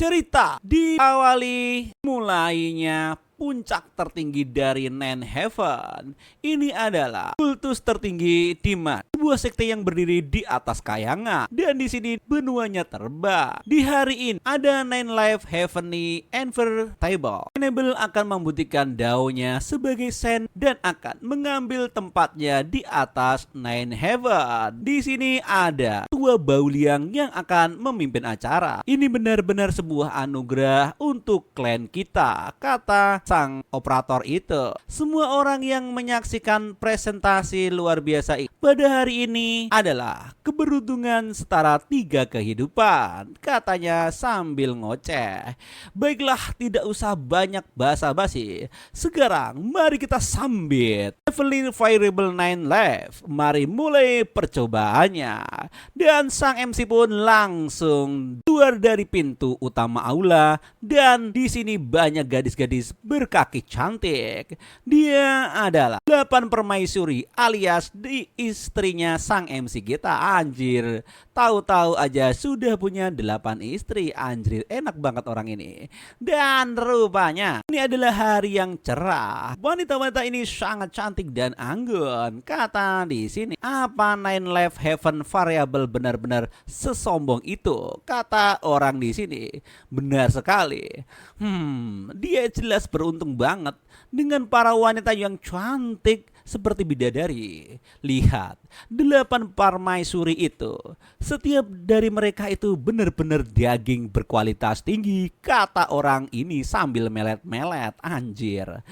Cerita diawali mulainya puncak tertinggi dari Nine Heaven. Ini adalah kultus tertinggi di mana sebuah sekte yang berdiri di atas kayangan, dan di sini benuanya terbang. Di hari ini ada Nine Life Heavenly Invertible. Enable akan membuktikan daunnya sebagai sen dan akan mengambil tempatnya di atas Nine Heaven. Di sini ada Tua Bauliang yang akan memimpin acara. Ini benar-benar sebuah anugerah untuk klan kita, kata sang operator itu. Semua orang yang menyaksikan presentasi luar biasa ini pada hari ini adalah keberuntungan setara 3 kehidupan, katanya sambil ngoceh. Baiklah, tidak usah banyak basa-basi. Sekarang mari kita sambit Evelyn Variable 9 Live. Mari mulai percobaannya. Dan sang MC pun langsung keluar dari pintu utama aula, dan di sini banyak gadis-gadis berkaki cantik. Dia adalah 8 permaisuri alias di istrinya sang MC kita. Anjir, tahu-tahu aja sudah punya 8 istri. Anjir, enak banget orang ini. Dan rupanya ini adalah hari yang cerah. Wanita-wanita ini sangat cantik dan anggun, kata di sini. Apa Nine Life Heaven Variable benar-benar sesombong itu, kata orang di sini. Benar sekali. Dia jelas beruntung banget dengan para wanita yang cantik seperti bidadari. Lihat, 8 permaisuri itu, setiap dari mereka itu benar-benar daging berkualitas tinggi, kata orang ini sambil melet-melet. Anjir.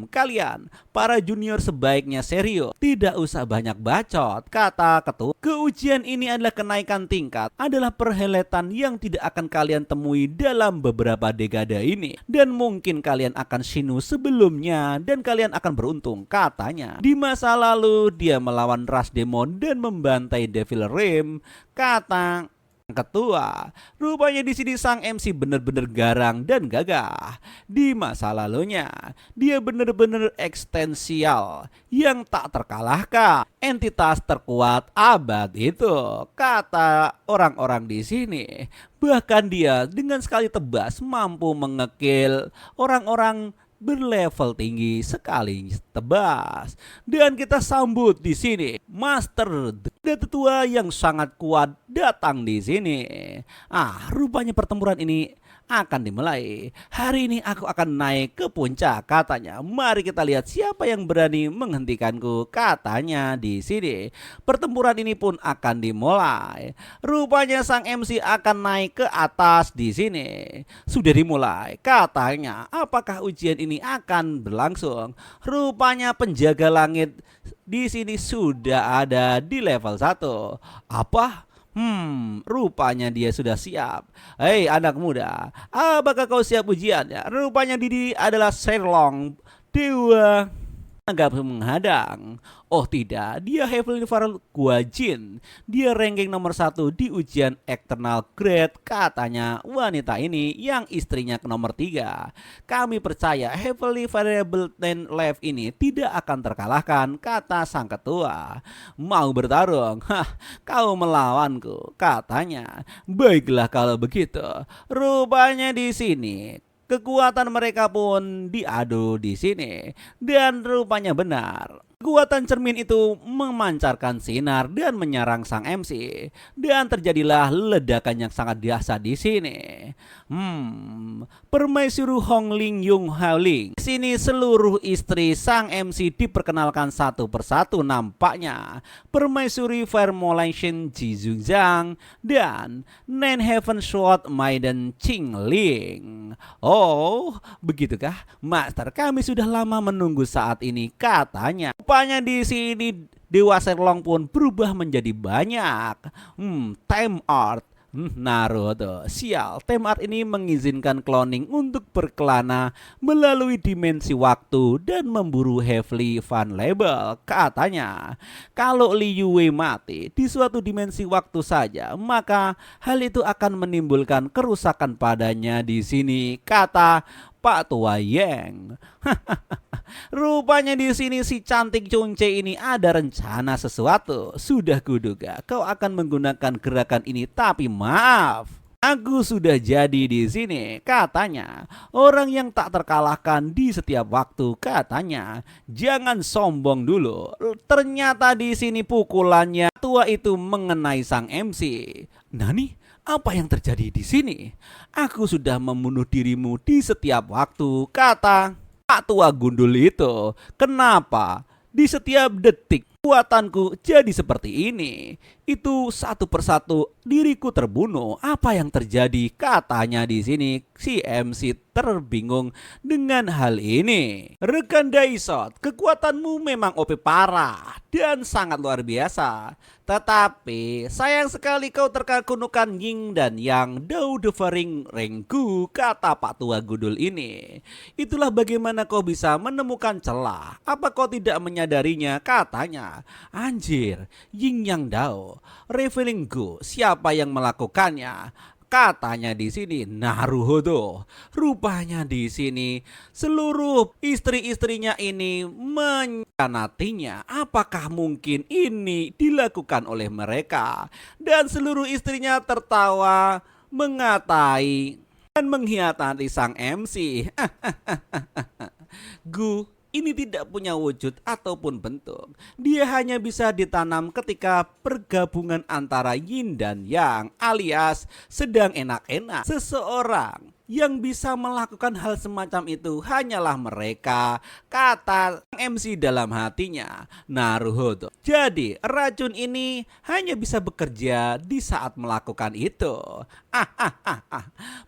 Kalian para junior sebaiknya serius, tidak usah banyak bacot, kata ketua. Keujian ini adalah kenaikan tingkat, adalah perhelatan yang tidak akan kalian temui dalam beberapa dekade ini, dan mungkin kalian akan sinu sebelumnya dan kalian akan beruntung, katanya. Di masa lalu dia melawan ras demon dan membantai Devil Rim, kata ketua. Rupanya di sini sang MC benar-benar garang dan gagah. Di masa lalunya dia benar-benar ekstensial yang tak terkalahkan, entitas terkuat abad itu, kata orang-orang di sini. Bahkan dia dengan sekali tebas mampu mengekil orang-orang berlevel tinggi sekali tebas. Dan kita sambut di sini Master tetua yang sangat kuat datang di sini. Rupanya pertempuran ini akan dimulai. Hari ini aku akan naik ke puncak, katanya. Mari kita lihat siapa yang berani menghentikanku, katanya di sini. Pertempuran ini pun akan dimulai. Rupanya sang MC akan naik ke atas di sini. Sudah dimulai, katanya. Apakah ujian ini akan berlangsung? Rupanya penjaga langit di sini sudah ada di level 1. Apa? Rupanya dia sudah siap. Hei anak muda, apakah kau siap ujiannya? Rupanya Didi adalah Sherlock, dewa agak menghadang. Oh tidak, dia Heavenly Variable Guajin. Dia ranking nomor 1 di ujian Eternal Grade, katanya wanita ini yang istrinya ke nomor 3. Kami percaya Heavenly Variable 10 Life ini tidak akan terkalahkan, kata sang ketua. Mau bertarung? Kau melawanku, katanya. Baiklah kalau begitu. Rupanya di sini kekuatan mereka pun diadu di sini, dan rupanya benar. Kekuatan cermin itu memancarkan sinar dan menyerang sang MC, dan terjadilah ledakan yang sangat dahsyat di sini. Permaisuri Hongling Yung Haoling. Di sini seluruh istri sang MC diperkenalkan satu persatu nampaknya. Permaisuri Formulation Ji Zhang dan Nine Heaven Sword Maiden Qing Ling. Oh, begitukah, Master? Kami sudah lama menunggu saat ini, katanya. Rupanya di sini Dewa Sherlock pun berubah menjadi banyak. Time Art. Naruto, sial. Time Art ini mengizinkan cloning untuk berkelana melalui dimensi waktu dan memburu Heavenly Fan Label, katanya. Kalau Liu Wei mati di suatu dimensi waktu saja, maka hal itu akan menimbulkan kerusakan padanya di sini, kata Pak Tua Yang. Rupanya di sini si cantik Chungce ini ada rencana sesuatu. Sudah kuduga kau akan menggunakan gerakan ini, tapi maaf, Aku sudah jadi di sini, katanya. Orang yang tak terkalahkan di setiap waktu, katanya. Jangan sombong dulu. Ternyata di sini pukulannya tua itu mengenai sang MC. Nani, apa yang terjadi di sini? Aku sudah membunuh dirimu di setiap waktu, kata Pak Tua Gundul itu. Kenapa? Di setiap detik kekuatanku jadi seperti ini. Itu satu persatu diriku terbunuh. Apa yang terjadi? Katanya di sini si MC terbingung dengan hal ini. Rekan Daisot, kekuatanmu memang OP parah dan sangat luar biasa. Tetapi sayang sekali kau terkakunukan yin dan yang Dao Devering Renggu, kata Pak Tua Gundul ini. Itulah bagaimana kau bisa menemukan celah. Apa kau tidak menyadarinya? Katanya. Anjir, yin yang Dao Revealing Go, siapa yang melakukannya? Katanya di sini Naruhodo. Rupanya di sini seluruh istri-istrinya ini mengkhianatinya. Apakah mungkin ini dilakukan oleh mereka? Dan seluruh istrinya tertawa mengatai dan mengkhianati sang MC. Gu ini tidak punya wujud ataupun bentuk. Dia hanya bisa ditanam ketika pergabungan antara yin dan yang, alias sedang enak-enak. Seseorang yang bisa melakukan hal semacam itu hanyalah mereka, kata MC dalam hatinya, Naruhodo. Jadi racun ini hanya bisa bekerja di saat melakukan itu.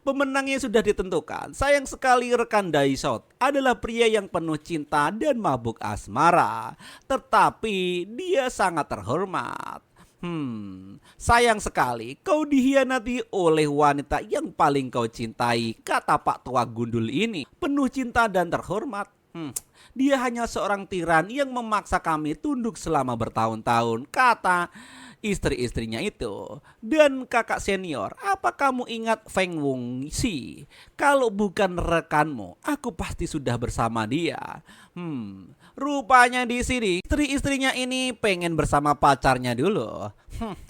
Pemenangnya sudah ditentukan. Sayang sekali rekan Daisot adalah pria yang penuh cinta dan mabuk asmara. Tetapi dia sangat terhormat. Sayang sekali kau dihianati oleh wanita yang paling kau cintai, kata Pak Tua Gundul ini. Penuh cinta dan terhormat. Dia hanya seorang tiran yang memaksa kami tunduk selama bertahun-tahun, kata istri-istrinya itu. Dan kakak senior, apa kamu ingat Feng Wong Si? Kalau bukan rekanmu, aku pasti sudah bersama dia. Rupanya di sini istri-istrinya ini pengen bersama pacarnya dulu.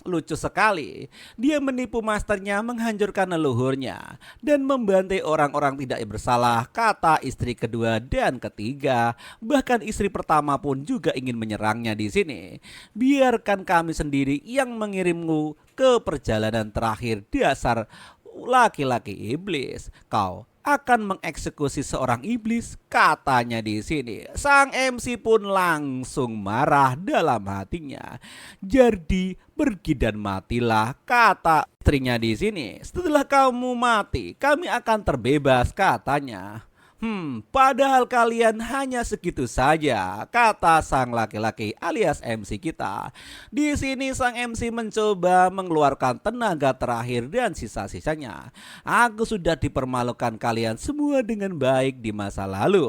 Lucu sekali. Dia menipu masternya, menghancurkan leluhurnya dan membantai orang-orang tidak bersalah, kata istri kedua dan ketiga. Bahkan istri pertama pun juga ingin menyerangnya di sini. Biarkan kami sendiri yang mengirimmu ke perjalanan terakhir, dasar laki-laki iblis. Kau akan mengeksekusi seorang iblis, katanya di sini. Sang MC pun langsung marah dalam hatinya. Jadi pergi dan matilah, kata istrinya di sini. Setelah kamu mati, kami akan terbebas, katanya. Padahal kalian hanya segitu saja, kata sang laki-laki alias MC kita. Di sini sang MC mencoba mengeluarkan tenaga terakhir dan sisa-sisanya. Aku sudah dipermalukan kalian semua dengan baik di masa lalu.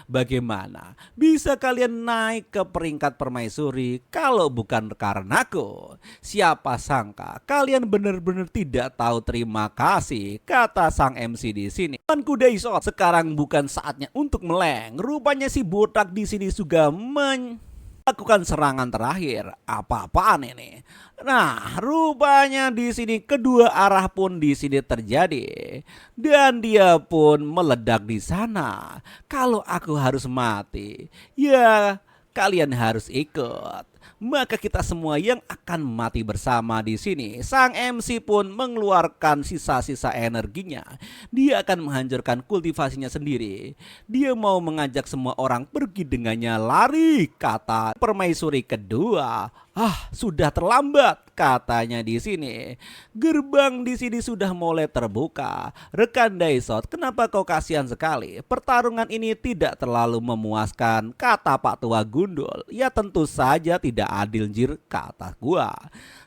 Bagaimana bisa kalian naik ke peringkat permaisuri kalau bukan karenaku? Siapa sangka kalian benar-benar tidak tahu terima kasih, kata sang MC di sini. Temanku Daisot, sekarang bukan saatnya untuk meleng. Rupanya si botak di sini juga melakukan serangan terakhir. Apa-apaan ini? Nah, rupanya di sini kedua arah pun di sini terjadi dan dia pun meledak di sana. Kalau aku harus mati, ya kalian harus ikut. Maka kita semua yang akan mati bersama di sini. Sang MC pun mengeluarkan sisa-sisa energinya. Dia akan menghancurkan kultivasinya sendiri. Dia mau mengajak semua orang pergi dengannya. Lari, kata permaisuri kedua. Sudah terlambat, katanya di sini. Gerbang di sini sudah mulai terbuka. Rekan Daisot, kenapa kau kasihan sekali? Pertarungan ini tidak terlalu memuaskan, kata Pak Tua Gundul. Ya tentu saja tidak adil, jir, kata gua.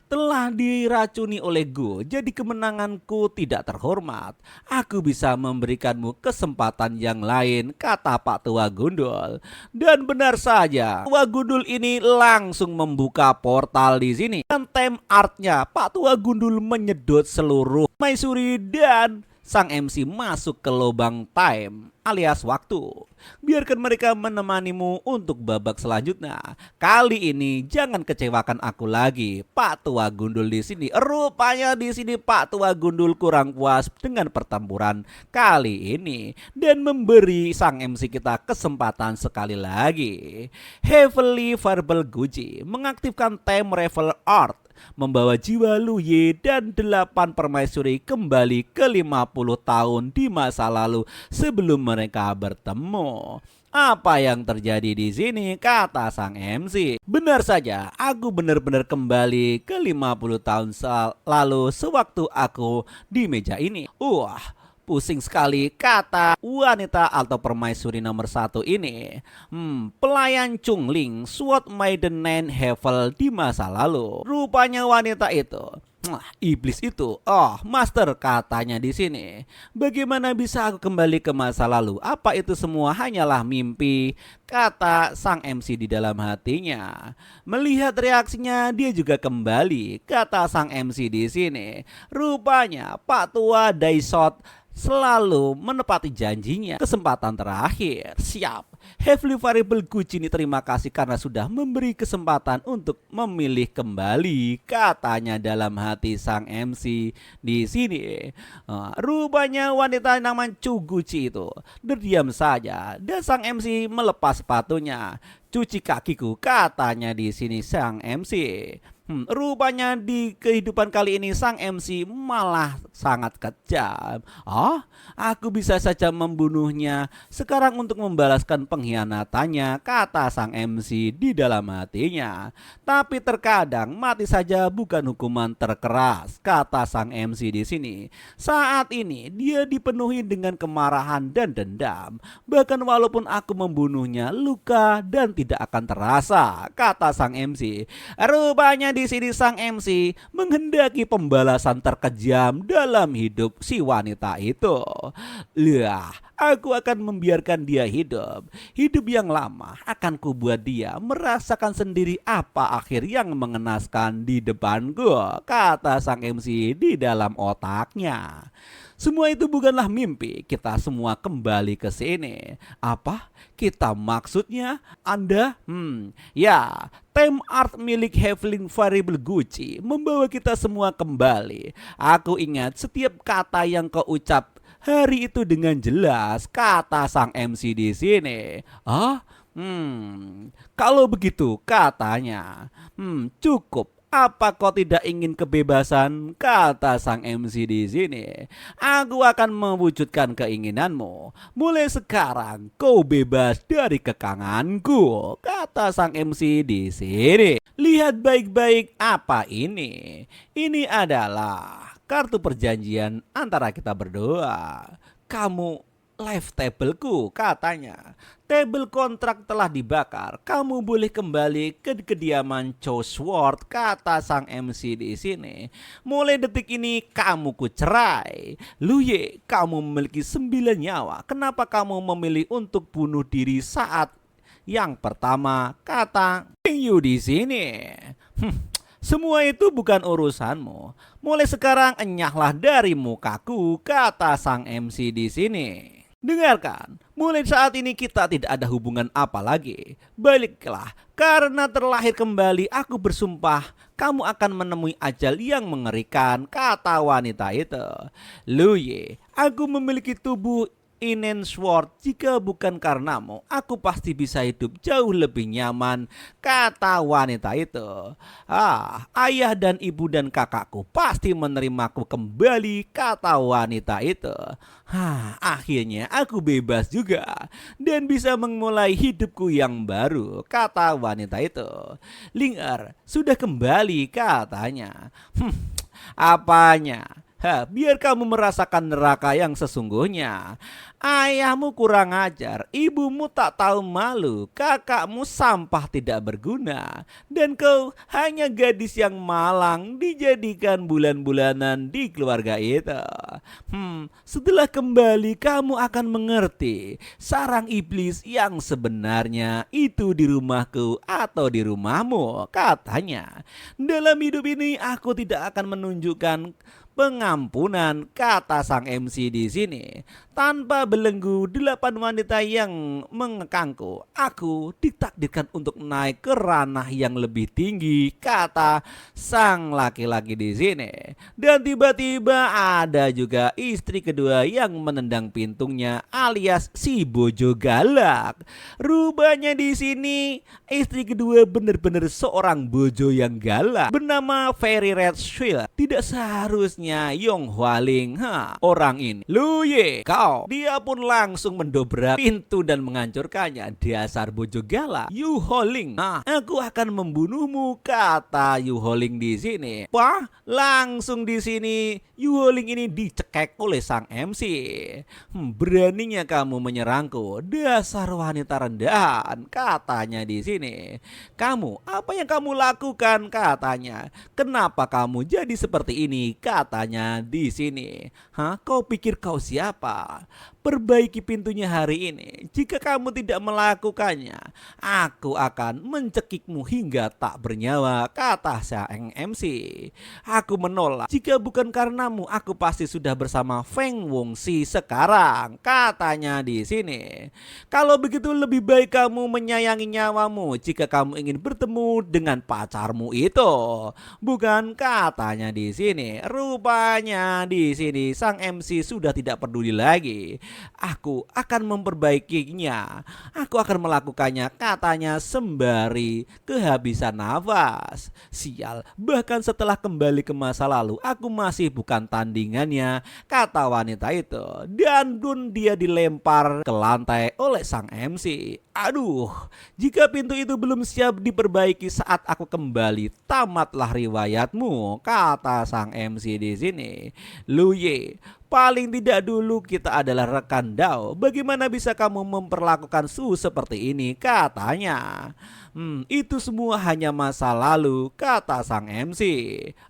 Telah diracuni oleh Gu, jadi kemenanganku tidak terhormat. Aku bisa memberikanmu kesempatan yang lain, kata Pak Tua Gundul. Dan benar saja, Tua Gundul ini langsung membuka portal di sini. Dan time artnya, Pak Tua Gundul menyedot seluruh maisuri dan sang MC masuk ke lubang time alias waktu. Biarkan mereka menemanimu untuk babak selanjutnya. Kali ini jangan kecewakan aku lagi, Pak Tua Gundul di sini. Rupanya di sini Pak Tua Gundul kurang puas dengan pertempuran kali ini dan memberi sang MC kita kesempatan sekali lagi. Heavily Verbal Guji mengaktifkan Time Revel Art, membawa jiwa Luye dan 8 permaisuri kembali ke 50 tahun di masa lalu sebelum mereka bertemu. Apa yang terjadi di sini, kata sang MC. Benar saja, aku benar-benar kembali ke 50 tahun lalu sewaktu aku di meja ini. Pusing sekali, kata wanita atau permaisuri nomor 1 ini. Pelayan Chungling, Sword Maiden Nine Hevel di masa lalu. Rupanya wanita itu, iblis itu, master, katanya di sini. Bagaimana bisa aku kembali ke masa lalu? Apa itu semua hanyalah mimpi? Kata sang MC di dalam hatinya. Melihat reaksinya, dia juga kembali. Kata sang MC di sini. Rupanya Pak Tua Daisot selalu menepati janjinya. Kesempatan terakhir. Siap. Heavily Variable Gucci ini terima kasih karena sudah memberi kesempatan untuk memilih kembali, katanya dalam hati sang MC di sini. Rupanya wanita namanya Chu Gucci itu terdiam saja dan sang MC melepas sepatunya. Cuci kakiku, katanya di sini sang MC. Rupanya di kehidupan kali ini sang MC malah sangat kejam. Aku bisa saja membunuhnya sekarang untuk membalaskan pengkhianatannya, kata sang MC di dalam hatinya. Tapi terkadang mati saja bukan hukuman terkeras, kata sang MC di sini. Saat ini dia dipenuhi dengan kemarahan dan dendam. Bahkan walaupun aku membunuhnya, luka dan tidak akan terasa, kata sang MC. Rupanya di sini sang MC menghendaki pembalasan terkejam dalam hidup si wanita itu. Aku akan membiarkan dia hidup. Hidup yang lama akan kubuat dia merasakan sendiri apa akhir yang mengenaskan di depanku, kata sang MC di dalam otaknya. Semua itu bukanlah mimpi, kita semua kembali ke sini. Apa? Kita maksudnya Anda? Ya, Time Art milik Heavily Variable Gucci membawa kita semua kembali. Aku ingat setiap kata yang kau ucap hari itu dengan jelas, kata sang MC di sini. Kalau begitu katanya, cukup. Apa kau tidak ingin kebebasan? Kata sang MC di sini. Aku akan mewujudkan keinginanmu. Mulai sekarang kau bebas dari kekanganku, kata sang MC di sini. Lihat baik-baik apa ini. Ini adalah kartu perjanjian antara kita berdua. Kamu live tableku, katanya. Tabel kontrak telah dibakar. Kamu boleh kembali ke kediaman Chow Sword, kata sang MC di sini. Mulai detik ini kamu ku cerai. Luye, kamu memiliki 9 nyawa. Kenapa kamu memilih untuk bunuh diri saat yang pertama? Kata Yu di sini. Semua itu bukan urusanmu. Mulai sekarang enyahlah dari mukaku, kata sang MC di sini. Dengarkan, mulai saat ini kita tidak ada hubungan apa lagi. Baliklah, karena terlahir kembali aku bersumpah kamu akan menemui ajal yang mengerikan, kata wanita itu. Luye, aku memiliki tubuh Inen Sword, jika bukan karenamu, aku pasti bisa hidup jauh lebih nyaman, kata wanita itu. Ayah dan ibu dan kakakku pasti menerimaku kembali, kata wanita itu. Akhirnya aku bebas juga dan bisa memulai hidupku yang baru, kata wanita itu. Ling'er sudah kembali, katanya. Apanya? Biar kamu merasakan neraka yang sesungguhnya. Ayahmu kurang ajar, ibumu tak tahu malu, kakakmu sampah tidak berguna, dan kau hanya gadis yang malang dijadikan bulan-bulanan di keluarga itu. Setelah kembali kamu akan mengerti sarang iblis yang sebenarnya itu di rumahku atau di rumahmu, katanya. Dalam hidup ini aku tidak akan menunjukkan pengampunan, kata sang MC di sini. Tanpa belenggu 8 wanita yang mengekangku, aku ditakdirkan untuk naik ke ranah yang lebih tinggi, kata sang laki-laki di sini. Dan tiba-tiba ada juga istri kedua yang menendang pintunya alias si bojo galak. Rupanya di sini istri kedua benar-benar seorang bojo yang galak bernama Fairy Red Shield. Tidak seharusnya Yong Hwaling orang ini. Lu ye kau. Dia pun langsung mendobrak pintu dan menghancurkannya. Dasar bojo galak Yu Holing. Aku akan membunuhmu, kata Yu Holing di sini. Wah, langsung di sini Yu Holing ini dicekek oleh sang MC. Beraninya kamu menyerangku, dasar wanita rendahan, katanya di sini. Kamu, apa yang kamu lakukan, katanya. Kenapa kamu jadi seperti ini, katanya di sini. Kau pikir kau siapa? Perbaiki pintunya hari ini. Jika kamu tidak melakukannya, aku akan mencekikmu hingga tak bernyawa, kata sang MC. Aku menolak. Jika bukan karenamu, aku pasti sudah bersama Feng Wongxi sekarang, katanya di sini. Kalau begitu lebih baik kamu menyayangi nyawamu jika kamu ingin bertemu dengan pacarmu itu, bukan, katanya di sini. Rupanya di sini sang MC sudah tidak peduli lagi. Aku akan memperbaikinya. Aku akan melakukannya, katanya sembari kehabisan nafas. Sial, bahkan setelah kembali ke masa lalu, aku masih bukan tandingannya, kata wanita itu. Dan dun dia dilempar ke lantai oleh sang MC. Aduh, jika pintu itu belum siap diperbaiki saat aku kembali, tamatlah riwayatmu, kata sang MC di sini. Lu ye, paling tidak dulu kita adalah rekan Dao. Bagaimana bisa kamu memperlakukan Su seperti ini, katanya. Itu semua hanya masa lalu, kata sang MC.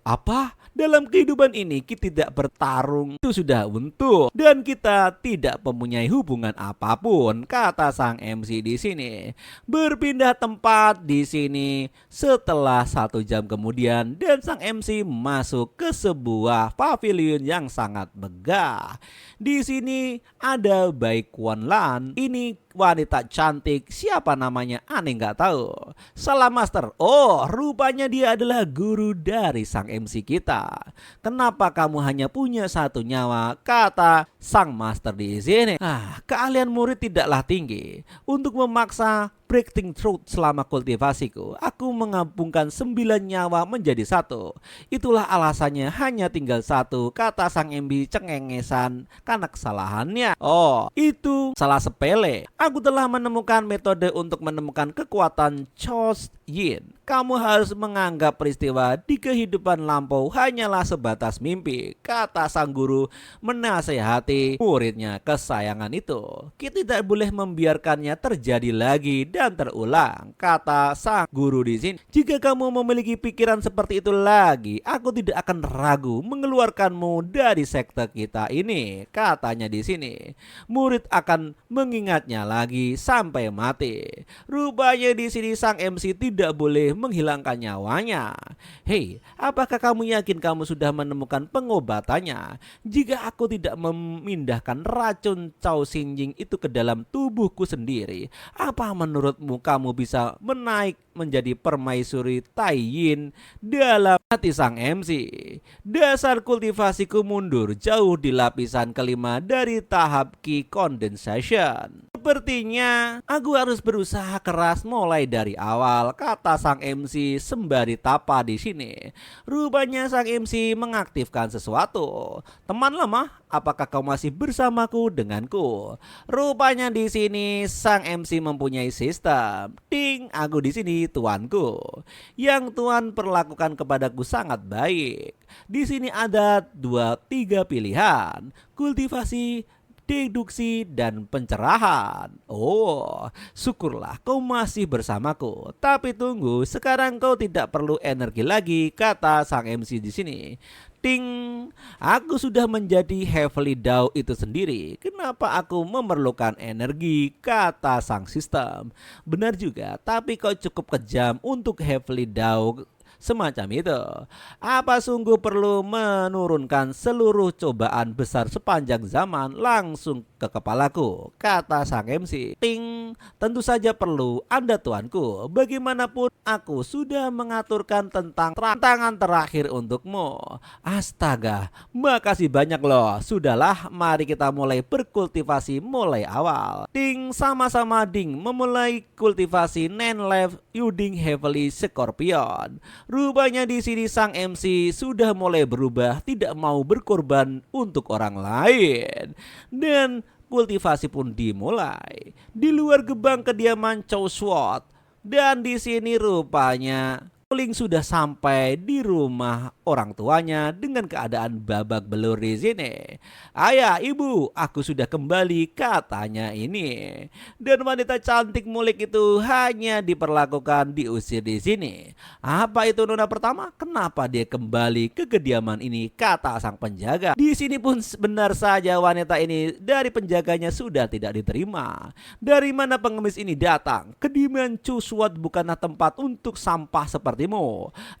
Apa? Dalam kehidupan ini kita tidak bertarung, itu sudah untuk, dan kita tidak mempunyai hubungan apapun, kata sang MC di sini. Berpindah tempat di sini setelah 1 jam kemudian, dan sang MC masuk ke sebuah pavilion yang sangat megah. Di sini ada Bai Quan Lan. Ini wanita cantik, siapa namanya aneh nggak tahu. Salah master. Oh, rupanya dia adalah guru dari sang MC kita. Kenapa kamu hanya punya 1 nyawa, kata sang master di sini. Keahlian murid tidaklah tinggi. Untuk memaksa breaking truth selama kultivasiku, aku menggabungkan 9 nyawa menjadi 1. Itulah alasannya hanya tinggal 1, kata sang MB cengengesan karena kesalahannya. Oh, itu salah sepele. Aku telah menemukan metode untuk menemukan kekuatan Chos Yin. Kamu harus menganggap peristiwa di kehidupan lampau hanyalah sebatas mimpi, kata sang guru menasehati muridnya kesayangan itu. Kita tidak boleh membiarkannya terjadi lagi dan terulang, kata sang guru di sini. Jika kamu memiliki pikiran seperti itu lagi, aku tidak akan ragu mengeluarkanmu dari sekte kita ini, katanya di sini. Murid akan mengingatnya lagi sampai mati. Rupanya di sini sang MC tidak boleh menghilangkan nyawanya. Hei, apakah kamu yakin kamu sudah menemukan pengobatannya? Jika aku tidak memindahkan racun Cao Xinjing itu ke dalam tubuhku sendiri, apa menurutmu kamu bisa menaik menjadi permaisuri Tai Yin dalam hati sang MC? Dasar kultivasiku mundur jauh di lapisan kelima dari tahap Qi Condensation. Sepertinya aku harus berusaha keras mulai dari awal, kata sang MC sembari tapa di sini. Rupanya sang MC mengaktifkan sesuatu. Teman lama, apakah kau masih bersamaku denganku? Rupanya di sini sang MC mempunyai sistem. Ding, aku di sini tuanku. Yang tuan perlakukan kepadaku sangat baik. Di sini ada 2-3 pilihan. Kultivasi, deduksi, dan pencerahan. Oh, syukurlah kau masih bersamaku. Tapi tunggu, sekarang kau tidak perlu energi lagi, kata sang MC di sini. Ting, aku sudah menjadi Heavenly Dao itu sendiri. Kenapa aku memerlukan energi, kata sang sistem. Benar juga, tapi kau cukup kejam untuk Heavenly Dao semacam itu. Apa sungguh perlu menurunkan seluruh cobaan besar sepanjang zaman langsung ke kepalaku, kata sang MC. Ting, tentu saja perlu, Anda tuanku. Bagaimanapun aku sudah mengaturkan tentang tantangan terakhir untukmu. Astaga, makasih banyak loh. Sudahlah, mari kita mulai berkultivasi mulai awal. Ting, sama-sama Ding memulai kultivasi Nanlev Uding Heavily Scorpion. Rupanya di sini sang MC sudah mulai berubah, tidak mau berkorban untuk orang lain. Dan kultivasi pun dimulai di luar gerbang kediaman Chow Swat. Dan di sini rupanya Ling sudah sampai di rumah orang tuanya dengan keadaan babak belur di sini. Ayah, ibu, aku sudah kembali, katanya ini. Dan wanita cantik mulik itu hanya diperlakukan diusir di sini. Apa itu nona pertama? Kenapa dia kembali ke kediaman ini? Kata sang penjaga. Di sini pun benar saja wanita ini dari penjaganya sudah tidak diterima. Dari mana pengemis ini datang? Kediaman Chow Swat bukanlah tempat untuk sampah seperti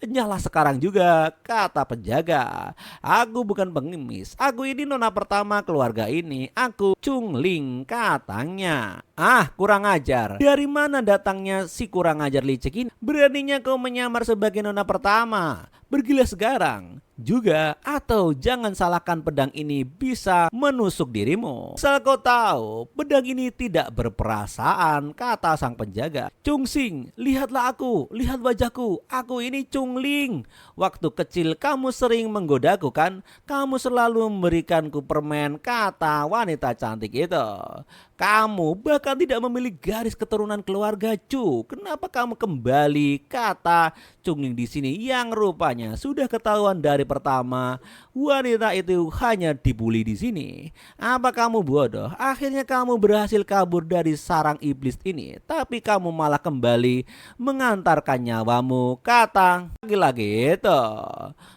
nyala sekarang juga, kata penjaga. Aku bukan pengemis, aku ini nona pertama keluarga ini. Aku Chung Ling, katanya. Ah, kurang ajar. Dari mana datangnya si kurang ajar licik ini? Beraninya kau menyamar sebagai nona pertama? Pergilah sekarang juga, atau jangan salahkan pedang ini bisa menusuk dirimu. Asal kau tahu, pedang ini tidak berperasaan, kata sang penjaga. Chung Sing, lihatlah aku, lihat wajahku, aku ini Chung Ling. Waktu kecil kamu sering menggodaku kan? Kamu selalu memberikanku permen, kata wanita cantik itu. Kamu bahkan tidak memiliki garis keturunan keluarga Chu. Kenapa kamu kembali? Kata Chung Ling di sini yang rupanya sudah ketahuan dari pertama wanita itu hanya dibully di sini. Apa kamu bodoh? Akhirnya kamu berhasil kabur dari sarang iblis ini, tapi kamu malah kembali mengantarkan nyawamu, kata lagi-lagi itu.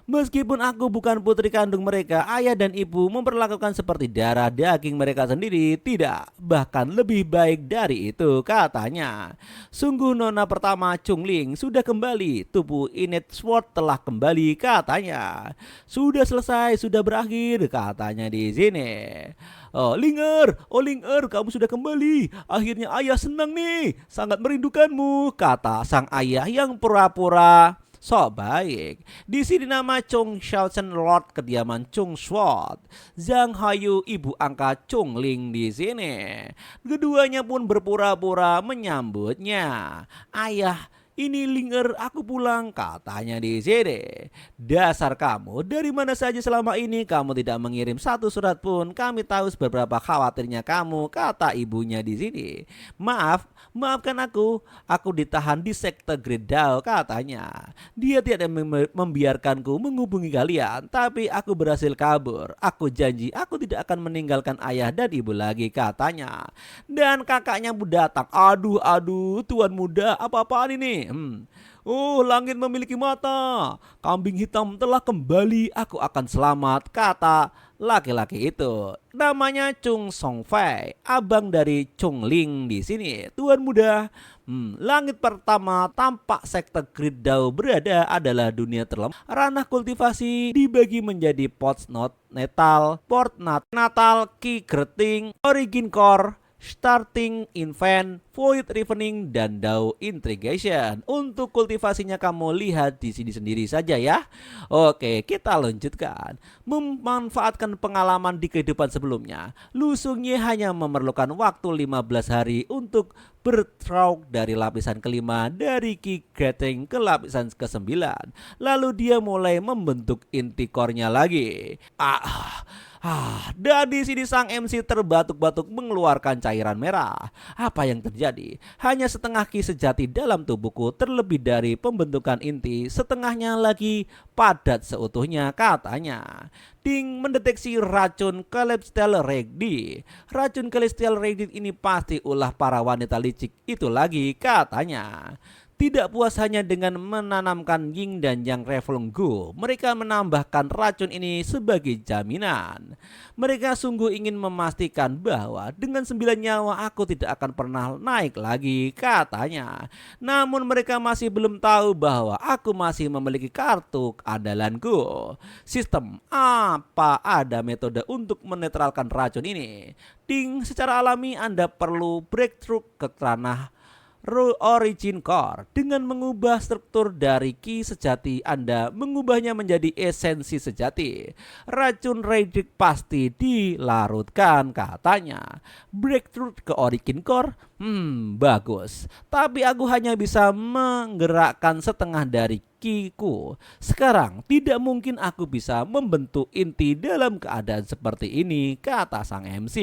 Meskipun aku bukan putri kandung mereka, ayah dan ibu memperlakukan seperti darah daging mereka sendiri. Tidak, bahkan lebih baik dari itu, katanya. Sungguh nona pertama Chung Ling sudah kembali. Tubuh Innate Sword telah kembali, katanya. Sudah selesai, sudah berakhir, katanya di sini. Oh Linger, kamu sudah kembali. Akhirnya ayah senang nih, sangat merindukanmu, kata sang ayah yang pura-pura sok baik. Di sini nama Chung Shaochen Lord kediaman Chung Swat. Zhang Hayu ibu angkat Chung Ling di sini. Keduanya pun berpura-pura menyambutnya. Ayah, ini Linger, aku pulang, katanya di sini. Dasar kamu, dari mana saja selama ini kamu tidak mengirim satu surat pun. Kami tahu seberapa khawatirnya kamu, kata ibunya di sini. Maafkan aku ditahan di sekte Gridao, katanya. Dia tidak membiarkanku menghubungi kalian, tapi aku berhasil kabur. Aku janji aku tidak akan meninggalkan ayah dan ibu lagi, katanya. Dan kakaknya datang. Aduh, tuan muda, apa-apaan ini? Oh, langit memiliki mata. Kambing hitam telah kembali. Aku akan selamat, kata laki-laki itu. Namanya Chung Song Fei, abang dari Chung Ling di sini. Tuan muda, langit pertama tampak sekte Gridao berada adalah dunia terlemah. Ranah kultivasi dibagi menjadi Port Natal, Ki Greting, Origin Core, Starting Invent, Void Ravening, dan Dao Integration. Untuk kultivasinya kamu lihat di sini sendiri saja ya. Oke, kita lanjutkan. Memanfaatkan pengalaman di kehidupan sebelumnya, Lu Xingye hanya memerlukan waktu 15 hari untuk bertrauk dari lapisan kelima dari Ki Greting ke lapisan ke-9. Lalu dia mulai membentuk inti core-nya lagi. Dan di sini sang MC terbatuk-batuk mengeluarkan cairan merah. Apa yang terjadi? Hanya setengah ki sejati dalam tubuhku, terlebih dari pembentukan inti, setengahnya lagi padat seutuhnya, katanya. Ding mendeteksi racun Celestial Regdi. Racun Celestial Regdi ini pasti ulah para wanita licik itu lagi, katanya. Tidak puas hanya dengan menanamkan yin dan yang Revolunggu, mereka menambahkan racun ini sebagai jaminan. Mereka sungguh ingin memastikan bahwa dengan 9 nyawa aku tidak akan pernah naik lagi, katanya. Namun mereka masih belum tahu bahwa aku masih memiliki kartu andalanku. Sistem, apa ada metode untuk menetralkan racun ini? Ding, secara alami Anda perlu breakthrough ke ranah origin core. Dengan mengubah struktur dari ki sejati, Anda mengubahnya menjadi esensi sejati. Racun Radic pasti dilarutkan, katanya. Breakthrough ke origin core? Bagus. Tapi aku hanya bisa menggerakkan setengah dari ki-ku. Sekarang tidak mungkin aku bisa membentuk inti dalam keadaan seperti ini, kata sang MC.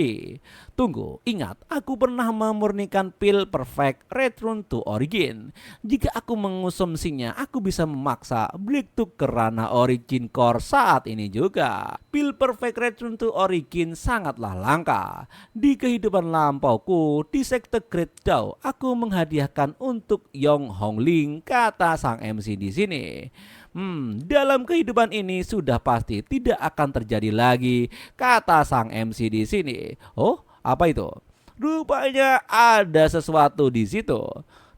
Tunggu, ingat, aku pernah memurnikan pil perfect return to origin. Jika aku mengonsumsinya, aku bisa memaksa breakthrough ke ranah origin core saat ini juga. Pil perfect return to origin sangatlah langka. Di kehidupan lampauku di sekte Great Dao, aku menghadiahkan untuk Yong Hongling, kata sang MC di sini. Dalam kehidupan ini sudah pasti tidak akan terjadi lagi, kata sang MC di sini. Oh, apa itu? Rupanya ada sesuatu di situ.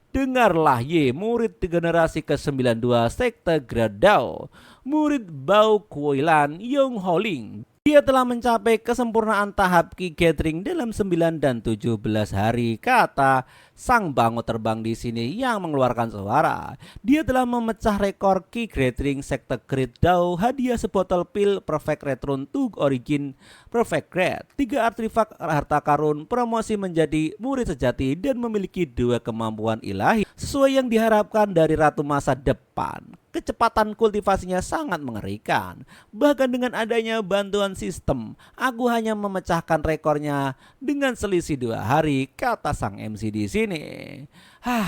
Dengarlah Ye, murid di generasi ke-92 sekte Great Dao, murid Bao Kuilan Yong Hongling. Dia telah mencapai kesempurnaan tahap Ki Gathering dalam 9 dan 17 hari, kata sang bangun terbang di sini yang mengeluarkan suara. Dia telah memecah rekor Ki Gathering sekte Great Dao, hadiah sebotol pil Perfect Return to Origin Perfect Grade, 3 artefak harta karun, promosi menjadi murid sejati, dan memiliki 2 kemampuan ilahi sesuai yang diharapkan dari ratu masa depan. Kecepatan kultivasinya sangat mengerikan. Bahkan dengan adanya bantuan sistem, aku hanya memecahkan rekornya dengan selisih 2 hari, kata sang MC di sini.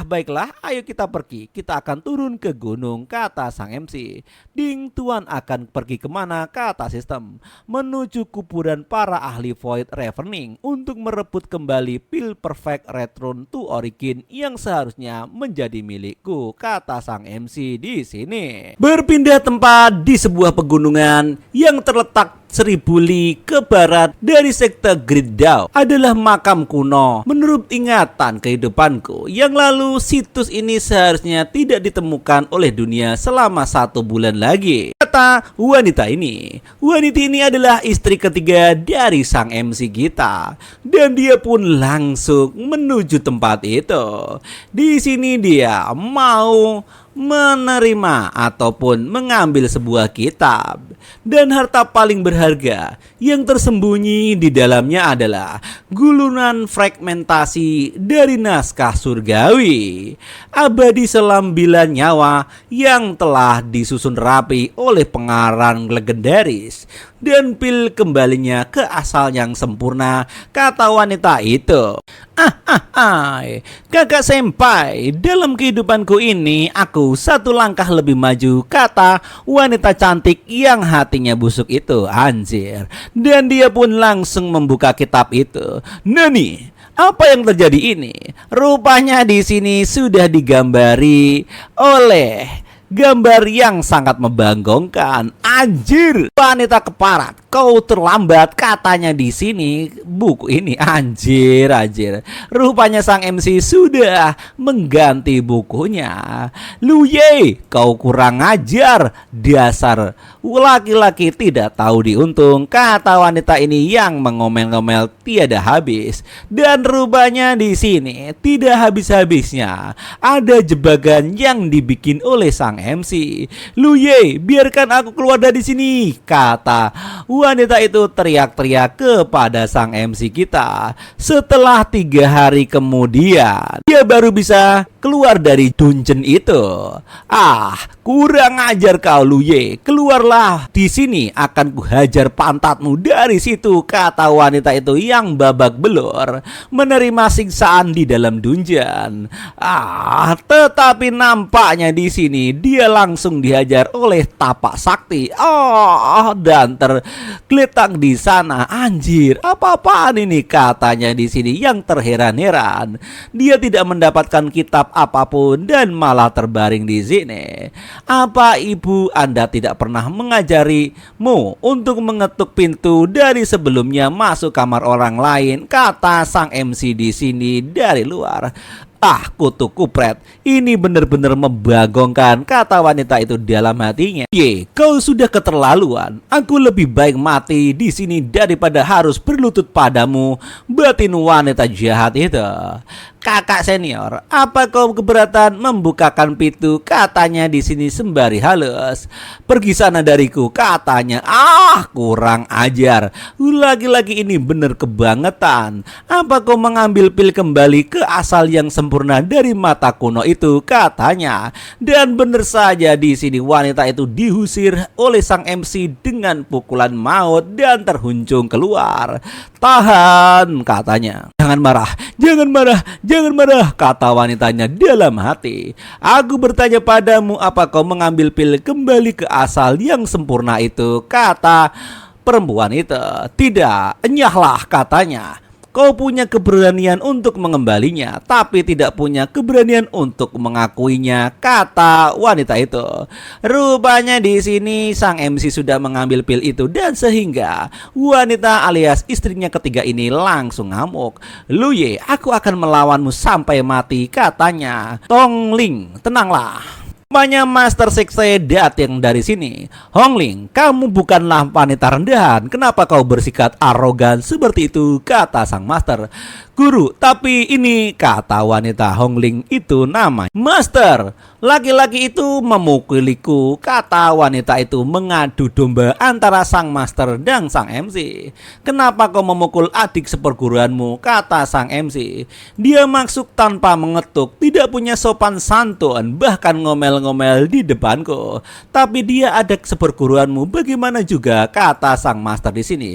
Baiklah, ayo kita pergi. Kita akan turun ke gunung, kata sang MC. Ding, tuan akan pergi kemana, kata sistem. Menuju kuburan para ahli Void Ravening untuk merebut kembali pil Perfect Return to Origin yang seharusnya menjadi milikku, kata sang MC di sini. Berpindah tempat di sebuah pegunungan yang terletak 1000 li ke barat dari sekte Great Dao adalah makam kuno. Menurut ingatan kehidupanku yang lalu, situs ini seharusnya tidak ditemukan oleh dunia selama 1 bulan lagi, kata wanita ini. Wanita ini adalah istri ketiga dari sang MC kita, dan dia pun langsung menuju tempat itu. Di sini dia mau menerima ataupun mengambil sebuah kitab, dan harta paling berharga yang tersembunyi di dalamnya adalah gulungan fragmentasi dari naskah surgawi abadi selambilan nyawa yang telah disusun rapi oleh pengarang legendaris, dan pil kembalinya ke asal yang sempurna, kata wanita itu. Kakak senpai, dalam kehidupanku ini aku 1 langkah lebih maju, kata wanita cantik yang hatinya busuk itu. Anjir. Dan dia pun langsung membuka kitab itu. Nani, apa yang terjadi ini? Rupanya di sini sudah digambari oleh gambar yang sangat membanggakan. Anjir, wanita keparat, kau terlambat, katanya di sini buku ini. Anjir. Rupanya sang MC sudah mengganti bukunya. Lu Ye, kau kurang ajar, dasar laki-laki tidak tahu diuntung, kata wanita ini yang mengomel-ngomel tiada habis. Dan rupanya di sini tidak habis-habisnya ada jebakan yang dibikin oleh sang MC. Lu Ye, biarkan aku keluar dari sini, kata wanita itu teriak-teriak kepada sang MC kita. Setelah 3 hari kemudian, dia baru bisa keluar dari dungeon itu. Kurang ajar kau Lu Ye, keluarlah baiklah, di sini akan kuhajar pantatmu dari situ, kata wanita itu yang babak belur menerima siksaan di dalam dungeon. Tetapi nampaknya di sini dia langsung dihajar oleh tapak sakti. Dan tergeletak di sana. Anjir, apa-apaan ini, katanya di sini yang terheran-heran. Dia tidak mendapatkan kitab apapun dan malah terbaring di sini. Apa ibu Anda tidak pernah mengajarimu untuk mengetuk pintu dari sebelumnya masuk kamar orang lain, kata sang MC di sini dari luar. Kutuk kupret, ini benar-benar membagongkan, kata wanita itu dalam hatinya. Kau sudah keterlaluan. Aku lebih baik mati di sini daripada harus berlutut padamu, batin wanita jahat itu. Kakak senior, apa kau keberatan membukakan pintu, katanya di sini sembari halus. Pergi sana dariku, katanya. Kurang ajar. Lagi-lagi ini bener kebangetan. Apa kau mengambil pil kembali ke asal yang sempurna dari mata kuno itu, katanya. Dan bener saja di sini wanita itu diusir oleh sang MC dengan pukulan maut dan terhunjung keluar. Tahan, katanya. Jangan marah, jangan marah, jangan marah, kata wanitanya dalam hati. Aku bertanya padamu, apa kau mengambil pil kembali ke asal yang sempurna itu, kata perempuan itu. Tidak, enyahlah, katanya. Kau punya keberanian untuk mengembalinya, tapi tidak punya keberanian untuk mengakuinya, kata wanita itu. Rupanya di sini sang MC sudah mengambil pil itu dan sehingga wanita alias istrinya ketiga ini langsung ngamuk. Luye, aku akan melawanmu sampai mati, katanya. Tongling, tenanglah. Rupanya Master Sekse datang dari sini. Hongling, kamu bukanlah wanita rendahan. Kenapa kau bersikap arogan seperti itu, kata sang master. Guru, tapi ini, kata wanita Hongling itu namanya. Master, laki-laki itu memukuliku, kata wanita itu mengadu domba antara sang master dan sang MC. Kenapa kau memukul adik seperguruanmu, kata sang MC. Dia masuk tanpa mengetuk, tidak punya sopan santun, bahkan ngomel-ngomel di depanku. Tapi dia adik seperguruanmu, bagaimana juga, kata sang master di sini.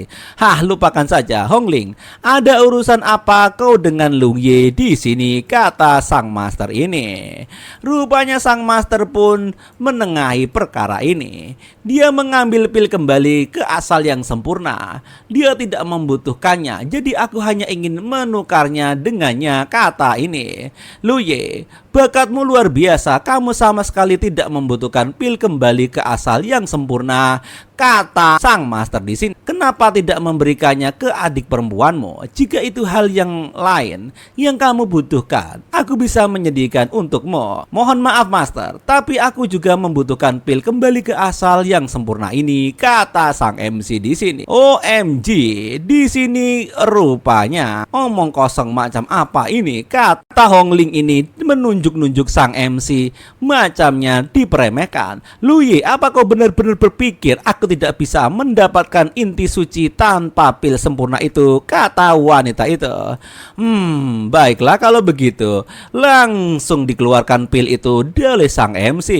Lupakan saja, Hongling. Ada urusan apa kau dengan Lung Ye di sini, kata sang master ini. Rupanya sang master pun menengahi perkara ini. Dia mengambil pil kembali ke asal yang sempurna. Dia tidak membutuhkannya, jadi aku hanya ingin menukarnya dengannya, kata ini. Lu Ye, bakatmu luar biasa. Kamu sama sekali tidak membutuhkan pil kembali ke asal yang sempurna, kata sang master di sini. Kenapa tidak memberikannya ke adik perempuanmu? Jika itu hal yang lain yang kamu butuhkan, aku bisa menyediakan untukmu. Mohon maaf master, tapi aku juga membutuhkan pil kembali ke asal yang sempurna ini, kata sang MC di sini. OMG, di sini rupanya omong kosong macam apa ini, kata Hongling ini menunjuk-nunjuk sang MC macamnya diperemehkan. Lu Ye, apa kau benar-benar berpikir aku tidak bisa mendapatkan inti suci tanpa pil sempurna itu, kata wanita itu. Baiklah kalau begitu, langsung dikeluarkan pil itu oleh sang MC.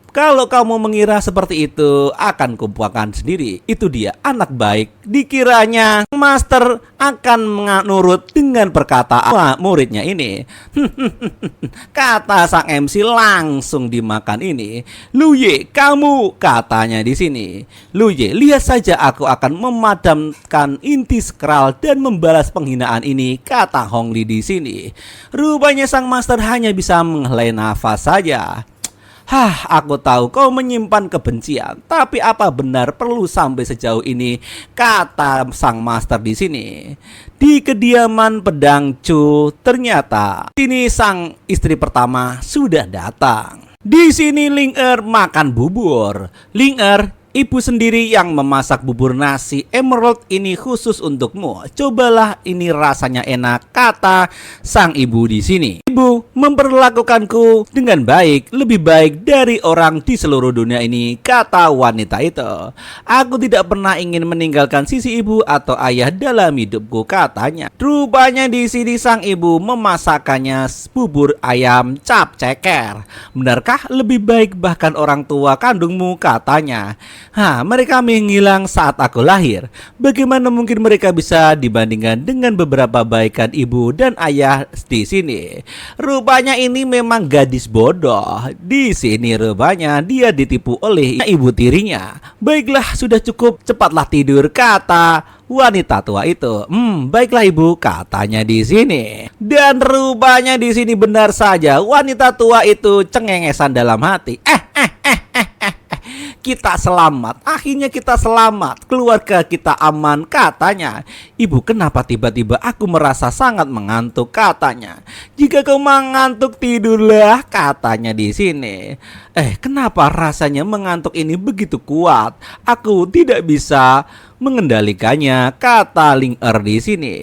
Kalau kamu mengira seperti itu, akan kubuangkan sendiri. Itu dia anak baik. Dikiranya master akan menurut dengan perkataan muridnya ini. Kata sang MC langsung dimakan ini. Lu Ye, kamu, katanya di sini. Lu Ye, lihat saja aku akan memadamkan inti skral dan membalas penghinaan ini, kata Hongli di sini. Rupanya sang master hanya bisa menghela nafas saja. Aku tahu kau menyimpan kebencian, tapi apa benar perlu sampai sejauh ini, kata sang master di sini. Di kediaman pedang Chu, ternyata sini sang istri pertama sudah datang. Di sini Ling Er makan bubur. Ling Er, ibu sendiri yang memasak bubur nasi emerald ini khusus untukmu. Cobalah, ini rasanya enak, kata sang ibu di sini. Ibu memperlakukanku dengan baik, lebih baik dari orang di seluruh dunia ini, kata wanita itu. Aku tidak pernah ingin meninggalkan sisi ibu atau ayah dalam hidupku, katanya. Rupanya di sini sang ibu memasakkannya bubur ayam cap ceker. Benarkah lebih baik bahkan orang tua kandungmu, katanya. Mereka menghilang saat aku lahir. Bagaimana mungkin mereka bisa dibandingkan dengan beberapa baikan ibu dan ayah di sini? Rupanya ini memang gadis bodoh. Di sini rupanya dia ditipu oleh ibu tirinya. Baiklah, sudah cukup, cepatlah tidur, kata wanita tua itu. Baiklah ibu, katanya di sini. Dan rupanya di sini benar saja wanita tua itu cengengesan dalam hati. Kita selamat, akhirnya kita selamat, keluarga kita aman, katanya. Ibu, kenapa tiba-tiba aku merasa sangat mengantuk, katanya. Jika kau mengantuk, tidurlah, katanya di sini. Kenapa rasanya mengantuk ini begitu kuat? Aku tidak bisa mengendalikannya, kata Ling-Er di sini.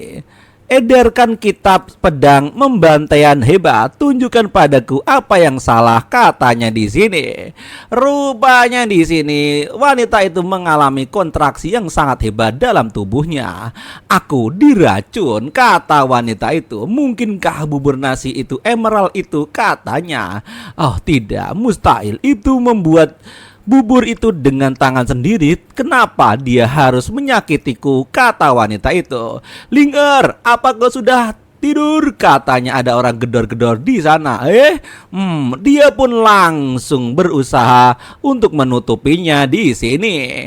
Edarkan kitab pedang membantaian hebat, tunjukkan padaku apa yang salah, katanya di sini. Rupanya di sini wanita itu mengalami kontraksi yang sangat hebat dalam tubuhnya. Aku diracun, kata wanita itu. Mungkinkah bubur nasi itu emerald itu, katanya. Oh tidak, mustahil, itu membuat bubur itu dengan tangan sendiri. Kenapa dia harus menyakitiku, kata wanita itu. Ling-Er, apa kau sudah tidur, katanya. Ada orang gedor-gedor di sana. Dia pun langsung berusaha untuk menutupinya di sini.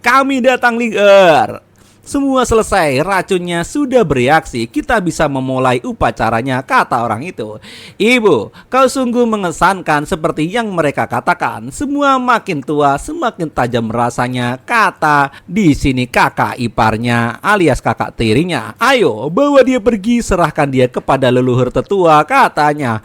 Kami datang, Ling-Er. Semua selesai, racunnya sudah bereaksi, kita bisa memulai upacaranya, kata orang itu. Ibu, kau sungguh mengesankan seperti yang mereka katakan. Semua makin tua, semakin tajam rasanya, kata di sini kakak iparnya alias kakak tirinya. Ayo, bawa dia pergi, serahkan dia kepada leluhur tetua, katanya.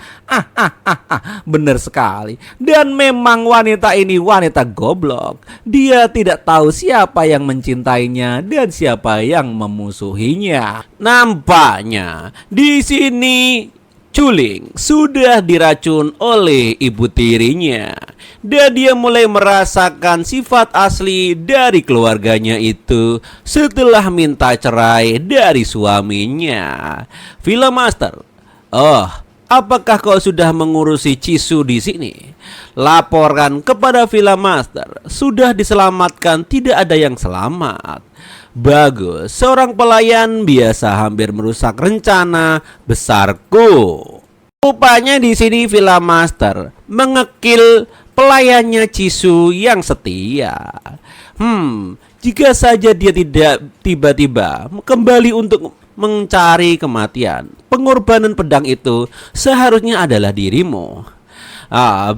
Benar sekali. Dan memang wanita ini wanita goblok. Dia tidak tahu siapa yang mencintainya dan siapa yang memusuhinya. Nampaknya di sini Culing sudah diracun oleh ibu tirinya dan dia mulai merasakan sifat asli dari keluarganya itu setelah minta cerai dari suaminya. Villa Master, apakah kau sudah mengurusi Chisu di sini? Laporkan kepada Villa Master, sudah diselamatkan, tidak ada yang selamat. Bagus, seorang pelayan biasa hampir merusak rencana besarku. Rupanya di sini Villa Master mengekil pelayannya Chisu yang setia. Jika saja dia tidak tiba-tiba kembali untuk mencari kematian, pengorbanan pedang itu seharusnya adalah dirimu.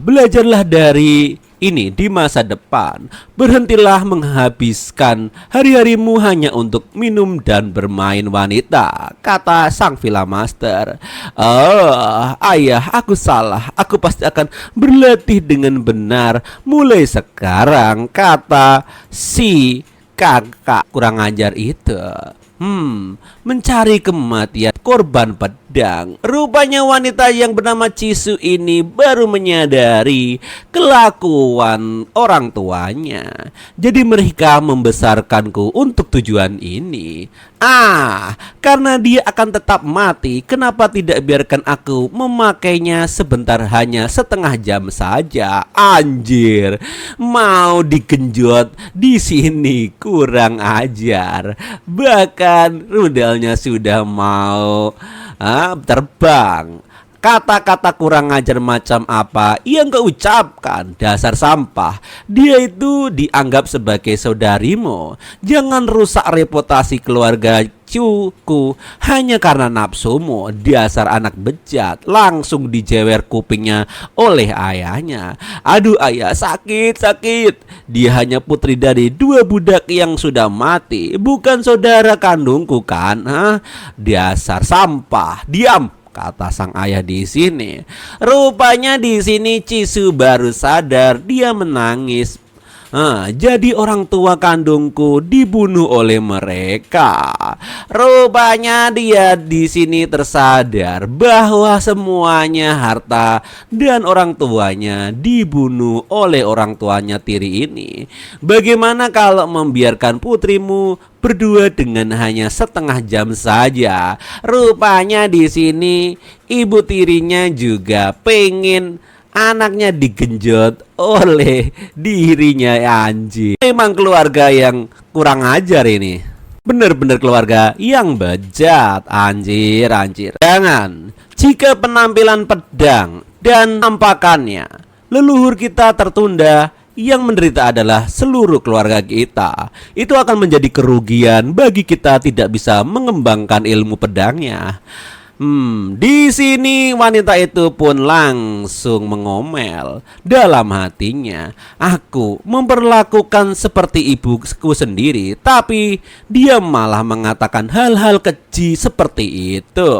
Belajarlah dari ini di masa depan. Berhentilah menghabiskan hari-harimu hanya untuk minum dan bermain wanita, kata sang Villa Master. Ayah, aku salah. Aku pasti akan berlatih dengan benar mulai sekarang, kata si kakak kurang ajar itu. Mencari kematian korban pedang. Rupanya wanita yang bernama Chisu ini baru menyadari kelakuan orang tuanya. Jadi mereka membesarkanku untuk tujuan ini. Karena dia akan tetap mati, kenapa tidak biarkan aku memakainya sebentar, hanya setengah jam saja? Anjir, mau digenjot di sini, kurang ajar. Bahkan rudalnya sudah mau terbang. Kata-kata kurang ajar macam apa yang kau ucapkan, dasar sampah. Dia itu dianggap sebagai saudarimu. Jangan rusak reputasi keluarga cucu hanya karena nafsumu, dasar anak bejat. Langsung dijewer kupingnya oleh ayahnya. Aduh ayah, sakit. Dia hanya putri dari 2 budak yang sudah mati, bukan saudara kandungku kan? Dasar sampah, diam, kata sang ayah di sini. Rupanya di sini Chisu baru sadar, dia menangis. Jadi orang tua kandungku dibunuh oleh mereka. Rupanya dia di sini tersadar bahwa semuanya harta dan orang tuanya dibunuh oleh orang tuanya tiri ini. Bagaimana kalau membiarkan putrimu berdua dengan hanya setengah jam saja? Rupanya di sini ibu tirinya juga pengen anaknya digenjot oleh dirinya, anjir. Memang keluarga yang kurang ajar ini. Bener-bener keluarga yang bejat, anjir. Jangan, jika penampilan pedang dan tampakannya leluhur kita tertunda, yang menderita adalah seluruh keluarga kita. Itu akan menjadi kerugian bagi kita tidak bisa mengembangkan ilmu pedangnya. Di sini wanita itu pun langsung mengomel dalam hatinya. Aku memperlakukan seperti ibuku sendiri, tapi dia malah mengatakan hal-hal keji seperti itu.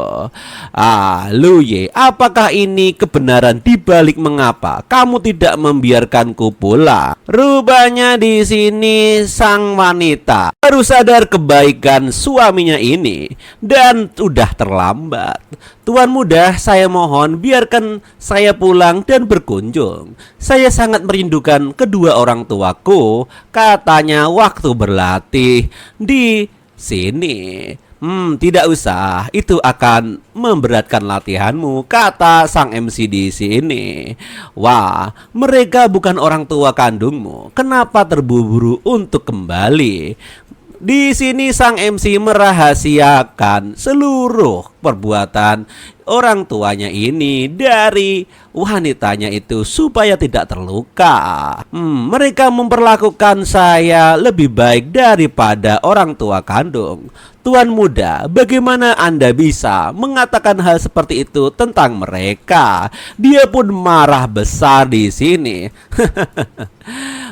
Luye, apakah ini kebenaran dibalik mengapa kamu tidak membiarkanku pulang? Rupanya di sini sang wanita baru sadar kebaikan suaminya ini dan udah terlambat. Tuan muda, saya mohon biarkan saya pulang dan berkunjung. Saya sangat merindukan kedua orang tuaku. Katanya waktu berlatih di sini. Tidak usah, itu akan memberatkan latihanmu, kata sang MC di sini. Wah, mereka bukan orang tua kandungmu. Kenapa terburu-buru untuk kembali? Di sini sang MC merahasiakan seluruh perbuatan orang tuanya ini dari wanitanya itu supaya tidak terluka. Mereka memperlakukan saya lebih baik daripada orang tua kandung. Tuan muda, bagaimana Anda bisa mengatakan hal seperti itu tentang mereka? Dia pun marah besar di sini.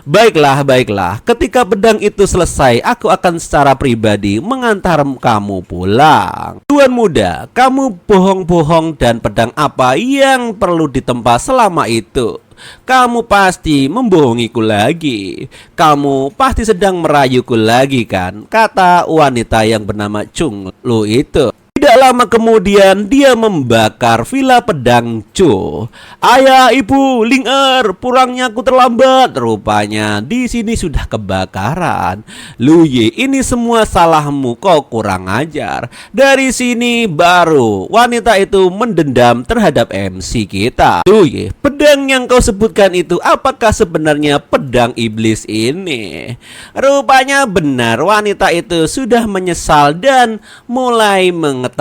Baiklah. Ketika pedang itu selesai, aku akan secara pribadi mengantar kamu pulang. Tuan muda, kamu bohong-bohong dan pedang apa yang perlu ditempa selama itu? Kamu pasti membohongiku lagi. Kamu pasti sedang merayuku lagi kan? Kata wanita yang bernama Chung Lu itu. Tidak lama kemudian dia membakar villa pedang Chu. Ayah, ibu, Ling pulangnya aku terlambat. Rupanya di sini sudah kebakaran. Luye, ini semua salahmu, kau kurang ajar. Dari sini baru wanita itu mendendam terhadap MC kita. Luye, pedang yang kau sebutkan itu apakah sebenarnya pedang iblis ini? Rupanya benar, wanita itu sudah menyesal dan mulai mengetahui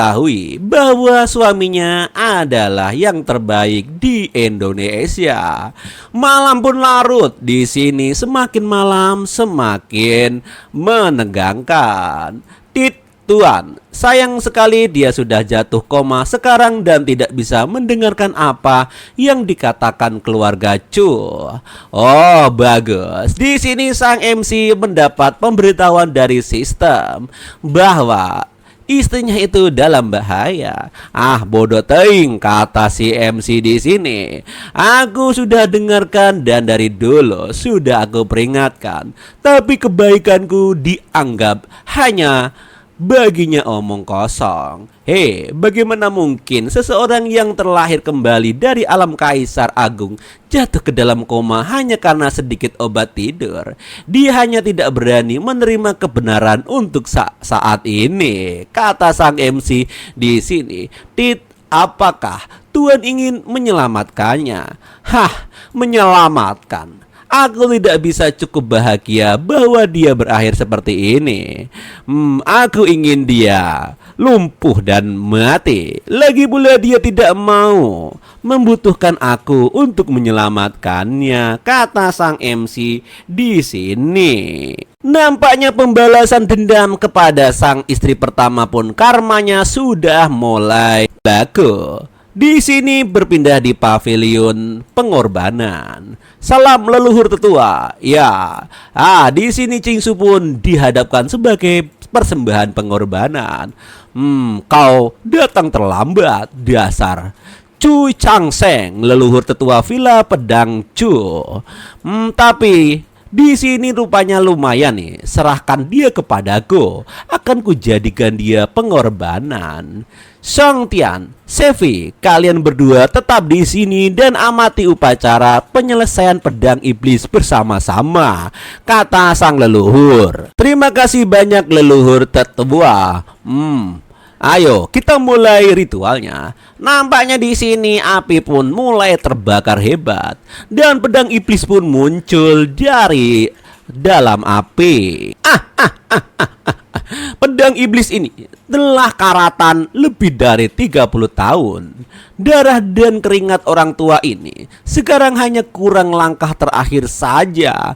bahwa suaminya adalah yang terbaik di Indonesia. Malam pun larut. Di sini semakin malam semakin menegangkan. Tuan, sayang sekali dia sudah jatuh koma sekarang dan tidak bisa mendengarkan apa yang dikatakan keluarga Chu. Oh, bagus. Di sini sang MC mendapat pemberitahuan dari sistem bahwa istrinya itu dalam bahaya. Bodoh teing, kata si MC di sini. Aku sudah dengarkan dan dari dulu sudah aku peringatkan, tapi kebaikanku dianggap hanya baginya omong kosong. Bagaimana mungkin seseorang yang terlahir kembali dari alam kaisar agung jatuh ke dalam koma hanya karena sedikit obat tidur? Dia hanya tidak berani menerima kebenaran untuk saat ini, kata sang MC di sini. Apakah Tuan ingin menyelamatkannya? Menyelamatkan? Aku tidak bisa cukup bahagia bahwa dia berakhir seperti ini. Aku ingin dia lumpuh dan mati. Lagi pula dia tidak mau membutuhkan aku untuk menyelamatkannya, kata sang MC di sini. Nampaknya pembalasan dendam kepada sang istri pertama pun karmanya sudah mulai laku. Di sini berpindah di pavilion pengorbanan. Salam leluhur tetua. Ya, di sini Cingsu pun dihadapkan sebagai persembahan pengorbanan. Kau datang terlambat, dasar Cu Changseng, leluhur tetua villa pedang Chu. Tapi di sini rupanya lumayan nih. Serahkan dia kepadaku. Akan kujadikan dia pengorbanan. Song Tian, Sevi, kalian berdua tetap di sini dan amati upacara penyelesaian pedang iblis bersama-sama, kata sang leluhur. Terima kasih banyak leluhur tetua. Ayo, kita mulai ritualnya. Nampaknya di sini api pun mulai terbakar hebat dan pedang iblis pun muncul dari dalam api. Pedang iblis ini telah karatan lebih dari 30 tahun. Darah dan keringat orang tua ini sekarang hanya kurang langkah terakhir saja.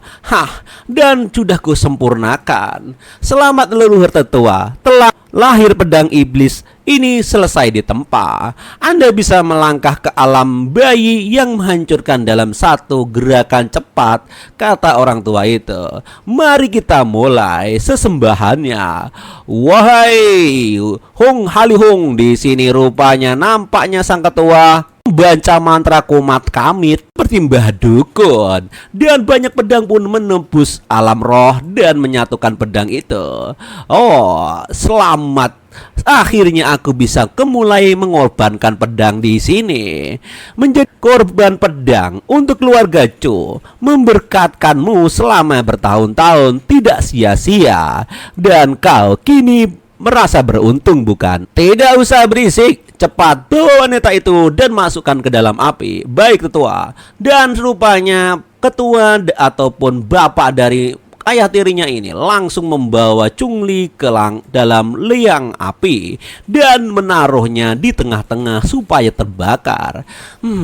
Dan sudah kusempurnakan. Selamat leluhur tetua, telah lahir pedang iblis ini selesai ditempa. Anda bisa melangkah ke alam bayi yang menghancurkan dalam satu gerakan cepat, kata orang tua itu. Mari kita mulai sesembahannya. Wahai Hong Halihong, di sini rupanya nampaknya sang ketua membaca mantra kumat kamit seperti Mbah Dukun, dan banyak pedang pun menembus alam roh dan menyatukan pedang itu. Oh, selamat. Akhirnya aku bisa mulai mengorbankan pedang di sini. Menjadi korban pedang untuk keluarga Chu memberkatkanmu selama bertahun-tahun tidak sia-sia. Dan kau kini merasa beruntung, bukan? Tidak usah berisik. Cepat bawa wanita itu dan masukkan ke dalam api. Baik, tetua. Dan rupanya ketua ataupun bapak dari ayah tirinya ini langsung membawa Chungli ke dalam liang api dan menaruhnya di tengah-tengah supaya terbakar.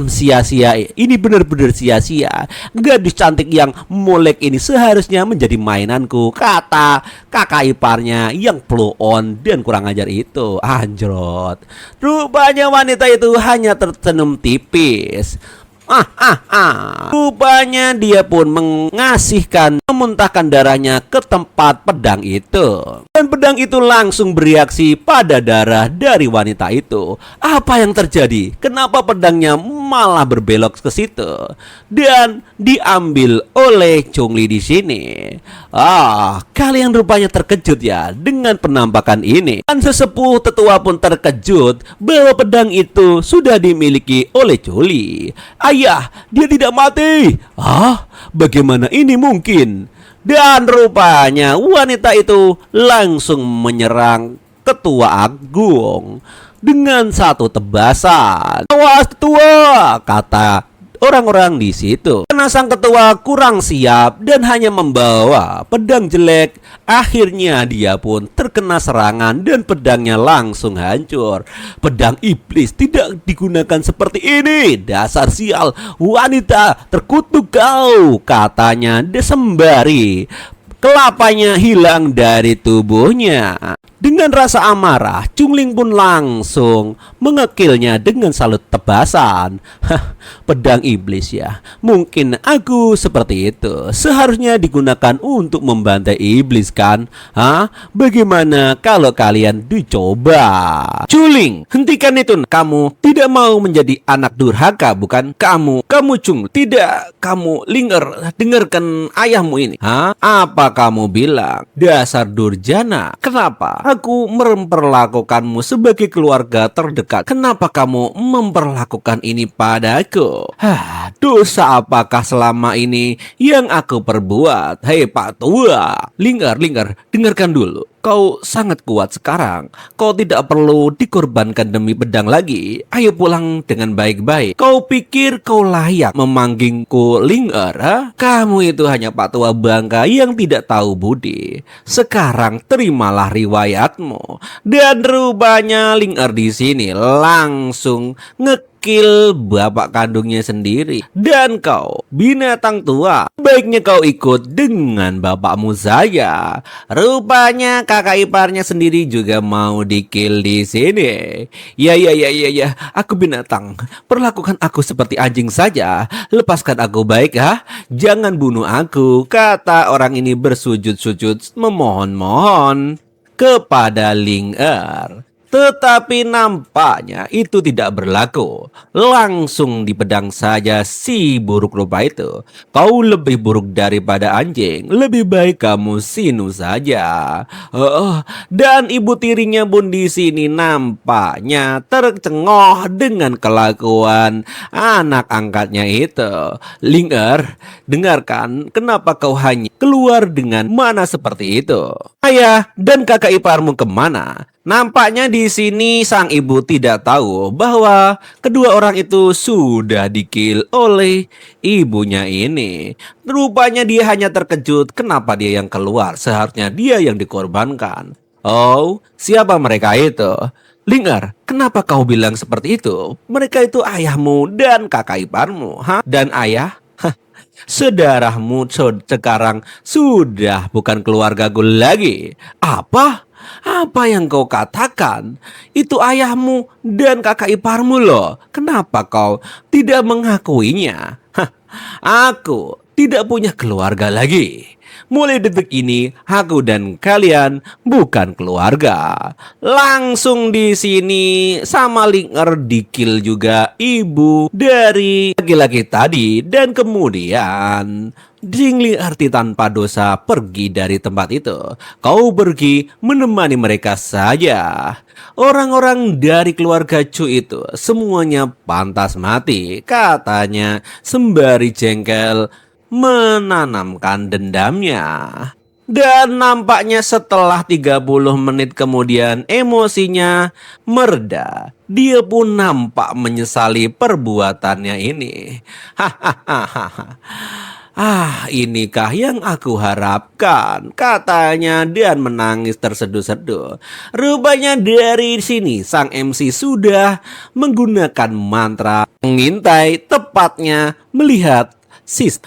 Sia-sia, ini benar-benar sia-sia. Gadis cantik yang molek ini seharusnya menjadi mainanku, kata kakak iparnya yang blow on dan kurang ajar itu. Anjrot. Rupanya wanita itu hanya tersenyum tipis. Rupanya dia pun memuntahkan darahnya ke tempat pedang itu. Dan pedang itu langsung bereaksi pada darah dari wanita itu. Apa yang terjadi? Kenapa pedangnya malah berbelok ke situ dan diambil oleh Chungli di sini? Kalian rupanya terkejut ya dengan penampakan ini. Dan sesepuh tetua pun terkejut bahwa pedang itu sudah dimiliki oleh Chungli. Ayah, dia tidak mati. Bagaimana ini mungkin? Dan rupanya wanita itu langsung menyerang ketua agung dengan satu tebasan. Awas tua, kata orang-orang di situ. Karena sang ketua kurang siap dan hanya membawa pedang jelek, akhirnya dia pun terkena serangan dan pedangnya langsung hancur. Pedang iblis tidak digunakan seperti ini. Dasar sial, wanita terkutuk kau, katanya sembari kelapanya hilang dari tubuhnya. Dengan rasa amarah, Chungling pun langsung mengekilnya dengan salut tebasan. Pedang iblis ya. Mungkin aku seperti itu. Seharusnya digunakan untuk membantai iblis, kan? Bagaimana kalau kalian dicoba? Chungling, hentikan itu. Kamu tidak mau menjadi anak durhaka, bukan? Kamu Chung. Tidak, kamu Linger. Dengarkan ayahmu ini. Apa kamu bilang? Dasar durjana. Kenapa aku memperlakukanmu sebagai keluarga terdekat? Kenapa kamu memperlakukan ini padaku? Dosa apakah selama ini yang aku perbuat? Hei Pak Tua, Linger, dengarkan dulu. Kau sangat kuat sekarang. Kau tidak perlu dikorbankan demi pedang lagi. Ayo pulang dengan baik-baik. Kau pikir kau layak memanggilku Linger? Kamu itu hanya Pak Tua bangka yang tidak tahu budi. Sekarang terimalah riwayatmu. Dan rupanya Linger di sini langsung kill bapak kandungnya sendiri. Dan kau binatang tua, baiknya kau ikut dengan bapakmu saja. Rupanya kakak iparnya sendiri juga mau di-kill di sini. Ya, aku binatang. Perlakukan aku seperti anjing saja. Lepaskan aku baik, jangan bunuh aku, kata orang ini bersujud-sujud memohon-mohon kepada Linger. Tetapi nampaknya itu tidak berlaku. Langsung dipedang saja si buruk rupa itu. Kau lebih buruk daripada anjing. Lebih baik kamu sinu saja. Dan ibu tirinya pun di sini nampaknya tercengoh dengan kelakuan anak angkatnya itu. Linger, dengarkan, kenapa kau hanya keluar dengan mana seperti itu? Ayah dan kakak iparmu kemana? Nampaknya di sini sang ibu tidak tahu bahwa kedua orang itu sudah dikill oleh ibunya ini. Rupanya dia hanya terkejut kenapa dia yang keluar, seharusnya dia yang dikorbankan. Oh, siapa mereka itu? Ling'er, kenapa kau bilang seperti itu? Mereka itu ayahmu dan kakak iparmu, ha? Dan ayah? Saudaramu sekarang sudah bukan keluargaku lagi. Apa? Apa yang kau katakan? Itu ayahmu dan kakak iparmu loh. Kenapa kau tidak mengakuinya? Hah, aku tidak punya keluarga lagi. Mulai detik ini, aku dan kalian bukan keluarga. Langsung di sini sama Ling'er dikill juga ibu dari laki-laki tadi dan kemudian Jingliarti tanpa dosa pergi dari tempat itu. Kau pergi menemani mereka saja. Orang-orang dari keluarga Chu itu semuanya pantas mati, katanya sembari jengkel menanamkan dendamnya. Dan nampaknya setelah 30 menit kemudian emosinya mereda. Dia pun nampak menyesali perbuatannya ini. Hahaha. Ah, inikah yang aku harapkan, katanya dan menangis terseduh-seduh. Rupanya dari sini sang MC sudah menggunakan mantra mengintai, tepatnya melihat sis.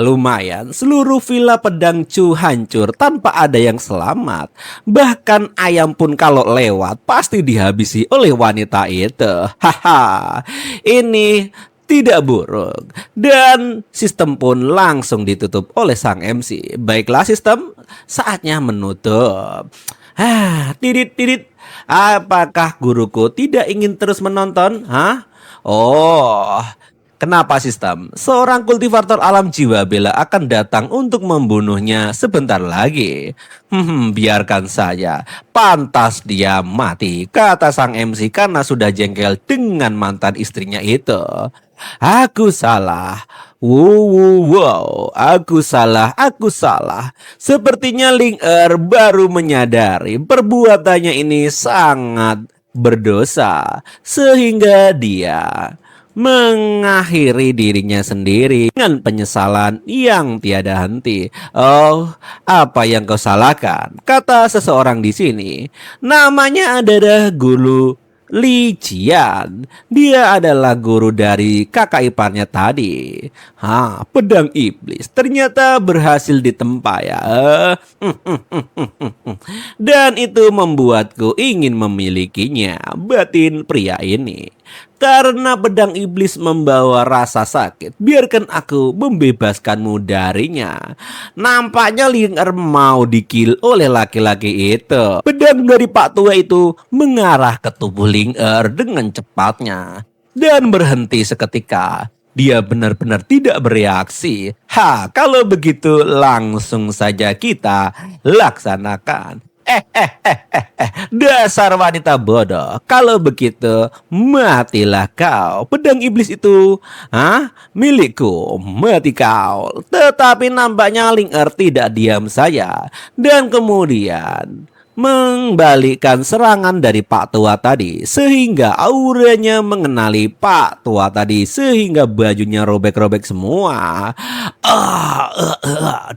Lumayan, seluruh villa pedang Chu hancur tanpa ada yang selamat. Bahkan ayam pun kalau lewat pasti dihabisi oleh wanita itu. Haha, ini tidak buruk. Dan sistem pun langsung ditutup oleh sang MC. Baiklah sistem, saatnya menutup. Tidit. Apakah guruku tidak ingin terus menonton? Hah? Oh, kenapa sistem? Seorang kultivator alam jiwa bela akan datang untuk membunuhnya sebentar lagi. Biarkan saja. Pantas dia mati, kata sang MC karena sudah jengkel dengan mantan istrinya itu. Aku salah. Wow, aku salah. Sepertinya Ling'er baru menyadari perbuatannya ini sangat berdosa, sehingga dia mengakhiri dirinya sendiri dengan penyesalan yang tiada henti. Oh, apa yang kau salahkan? Kata seseorang di sini. Namanya adalah Guru Li Jian. Dia adalah guru dari kakak iparnya tadi. Pedang iblis ternyata berhasil ditempa ya. Dan itu membuatku ingin memilikinya, batin pria ini. Karena pedang iblis membawa rasa sakit, biarkan aku membebaskanmu darinya. Nampaknya Ling'er mau dikill oleh laki-laki itu. Pedang dari Pak Tua itu mengarah ke tubuh Ling'er dengan cepatnya dan berhenti seketika. Dia benar-benar tidak bereaksi. Kalau begitu langsung saja kita laksanakan. Dasar wanita bodoh. Kalau begitu, matilah kau. Pedang iblis itu, milikku, mati kau. Tetapi nampaknya Ling'er tidak diam saja. Dan kemudian membalikkan serangan dari Pak Tua tadi, sehingga auranya mengenali Pak Tua tadi, sehingga bajunya robek-robek semua.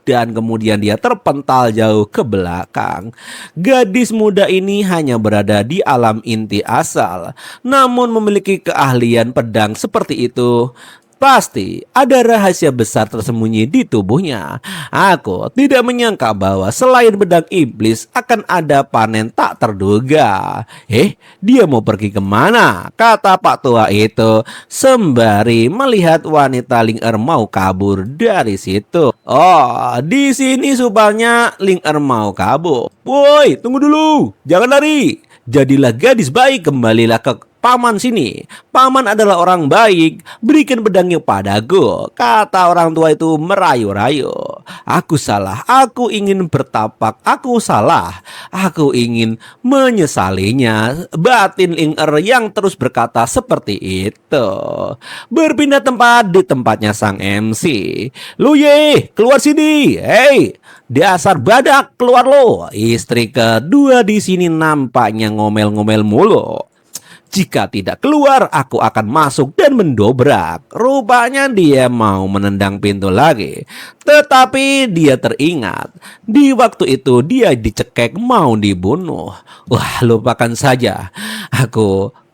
Dan kemudian dia terpental jauh ke belakang. Gadis muda ini hanya berada di alam inti asal, namun memiliki keahlian pedang seperti itu. Pasti ada rahasia besar tersembunyi di tubuhnya. Aku tidak menyangka bahwa selain pedang iblis akan ada panen tak terduga. Dia mau pergi kemana? Kata Pak Tua itu sembari melihat wanita Ling'er mau kabur dari situ. Oh, di sini supaya Ling'er mau kabur. Woi, tunggu dulu, jangan lari. Jadilah gadis baik, kembalilah ke paman sini. Paman adalah orang baik, berikan pedangnya padaku. Kata orang tua itu merayu-rayu. Aku salah, aku ingin bertapak, aku salah. Aku ingin menyesalinya. Batin Ling-er yang terus berkata seperti itu. Berpindah tempat di tempatnya sang MC. Luye, keluar sini. Hei, dasar badak, keluar lo. Istri kedua di sini nampaknya ngomel-ngomel mulu. Jika tidak keluar, aku akan masuk dan mendobrak. Rupanya dia mau menendang pintu lagi. Tetapi dia teringat. Di waktu itu dia dicekek mau dibunuh. Wah, lupakan saja.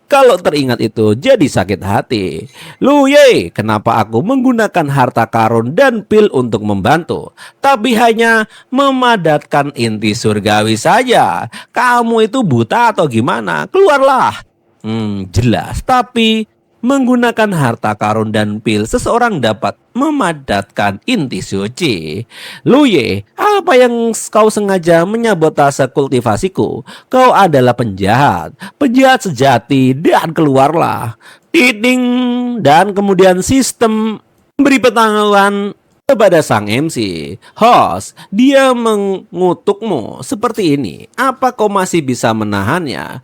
Kalau teringat itu jadi sakit hati. Luye, kenapa aku menggunakan harta karun dan pil untuk membantu, tapi hanya memadatkan inti surgawi saja? Kamu itu buta atau gimana? Keluarlah. Jelas, tapi menggunakan harta karun dan pil seseorang dapat memadatkan inti suci. Luye, apa yang kau sengaja menyabotase kultivasiku? Kau adalah penjahat, penjahat sejati, dan keluarlah. Titing. Dan kemudian sistem beri pengetahuan kepada sang MC. Host, dia mengutukmu seperti ini. Apa kau masih bisa menahannya?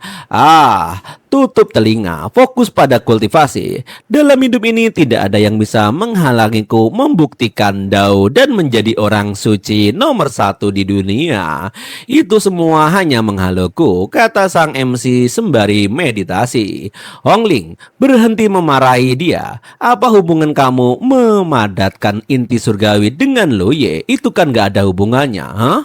Tutup telinga, fokus pada kultivasi. Dalam hidup ini tidak ada yang bisa menghalangiku membuktikan Dao dan menjadi orang suci nomor 1 di dunia. Itu semua hanya menghaluku, kata sang MC sembari meditasi. Hongling berhenti memarahi dia. Apa hubungan kamu memadatkan inti surgawi dengan Luye? Itu kan gak ada hubungannya, huh?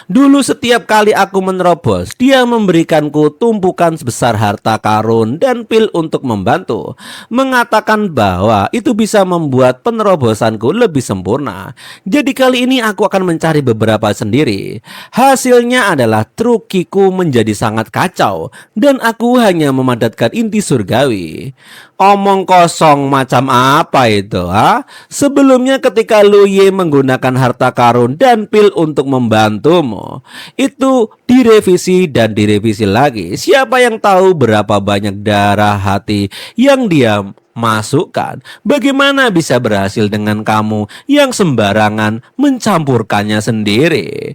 Dulu setiap kali aku menerobos, dia memberikanku tumpukan sebesar harta karun dan pil untuk membantu. Mengatakan bahwa itu bisa membuat penerobosanku lebih sempurna. Jadi kali ini aku akan mencari beberapa sendiri. Hasilnya adalah trukiku menjadi sangat kacau dan aku hanya memadatkan inti surgawi. Omong kosong macam apa itu, ha? Sebelumnya ketika Luye menggunakan harta karun dan pil untuk membantumu, itu direvisi dan direvisi lagi. Siapa yang tahu berapa banyak darah hati yang dia masukkan? Bagaimana bisa berhasil dengan kamu yang sembarangan mencampurkannya sendiri?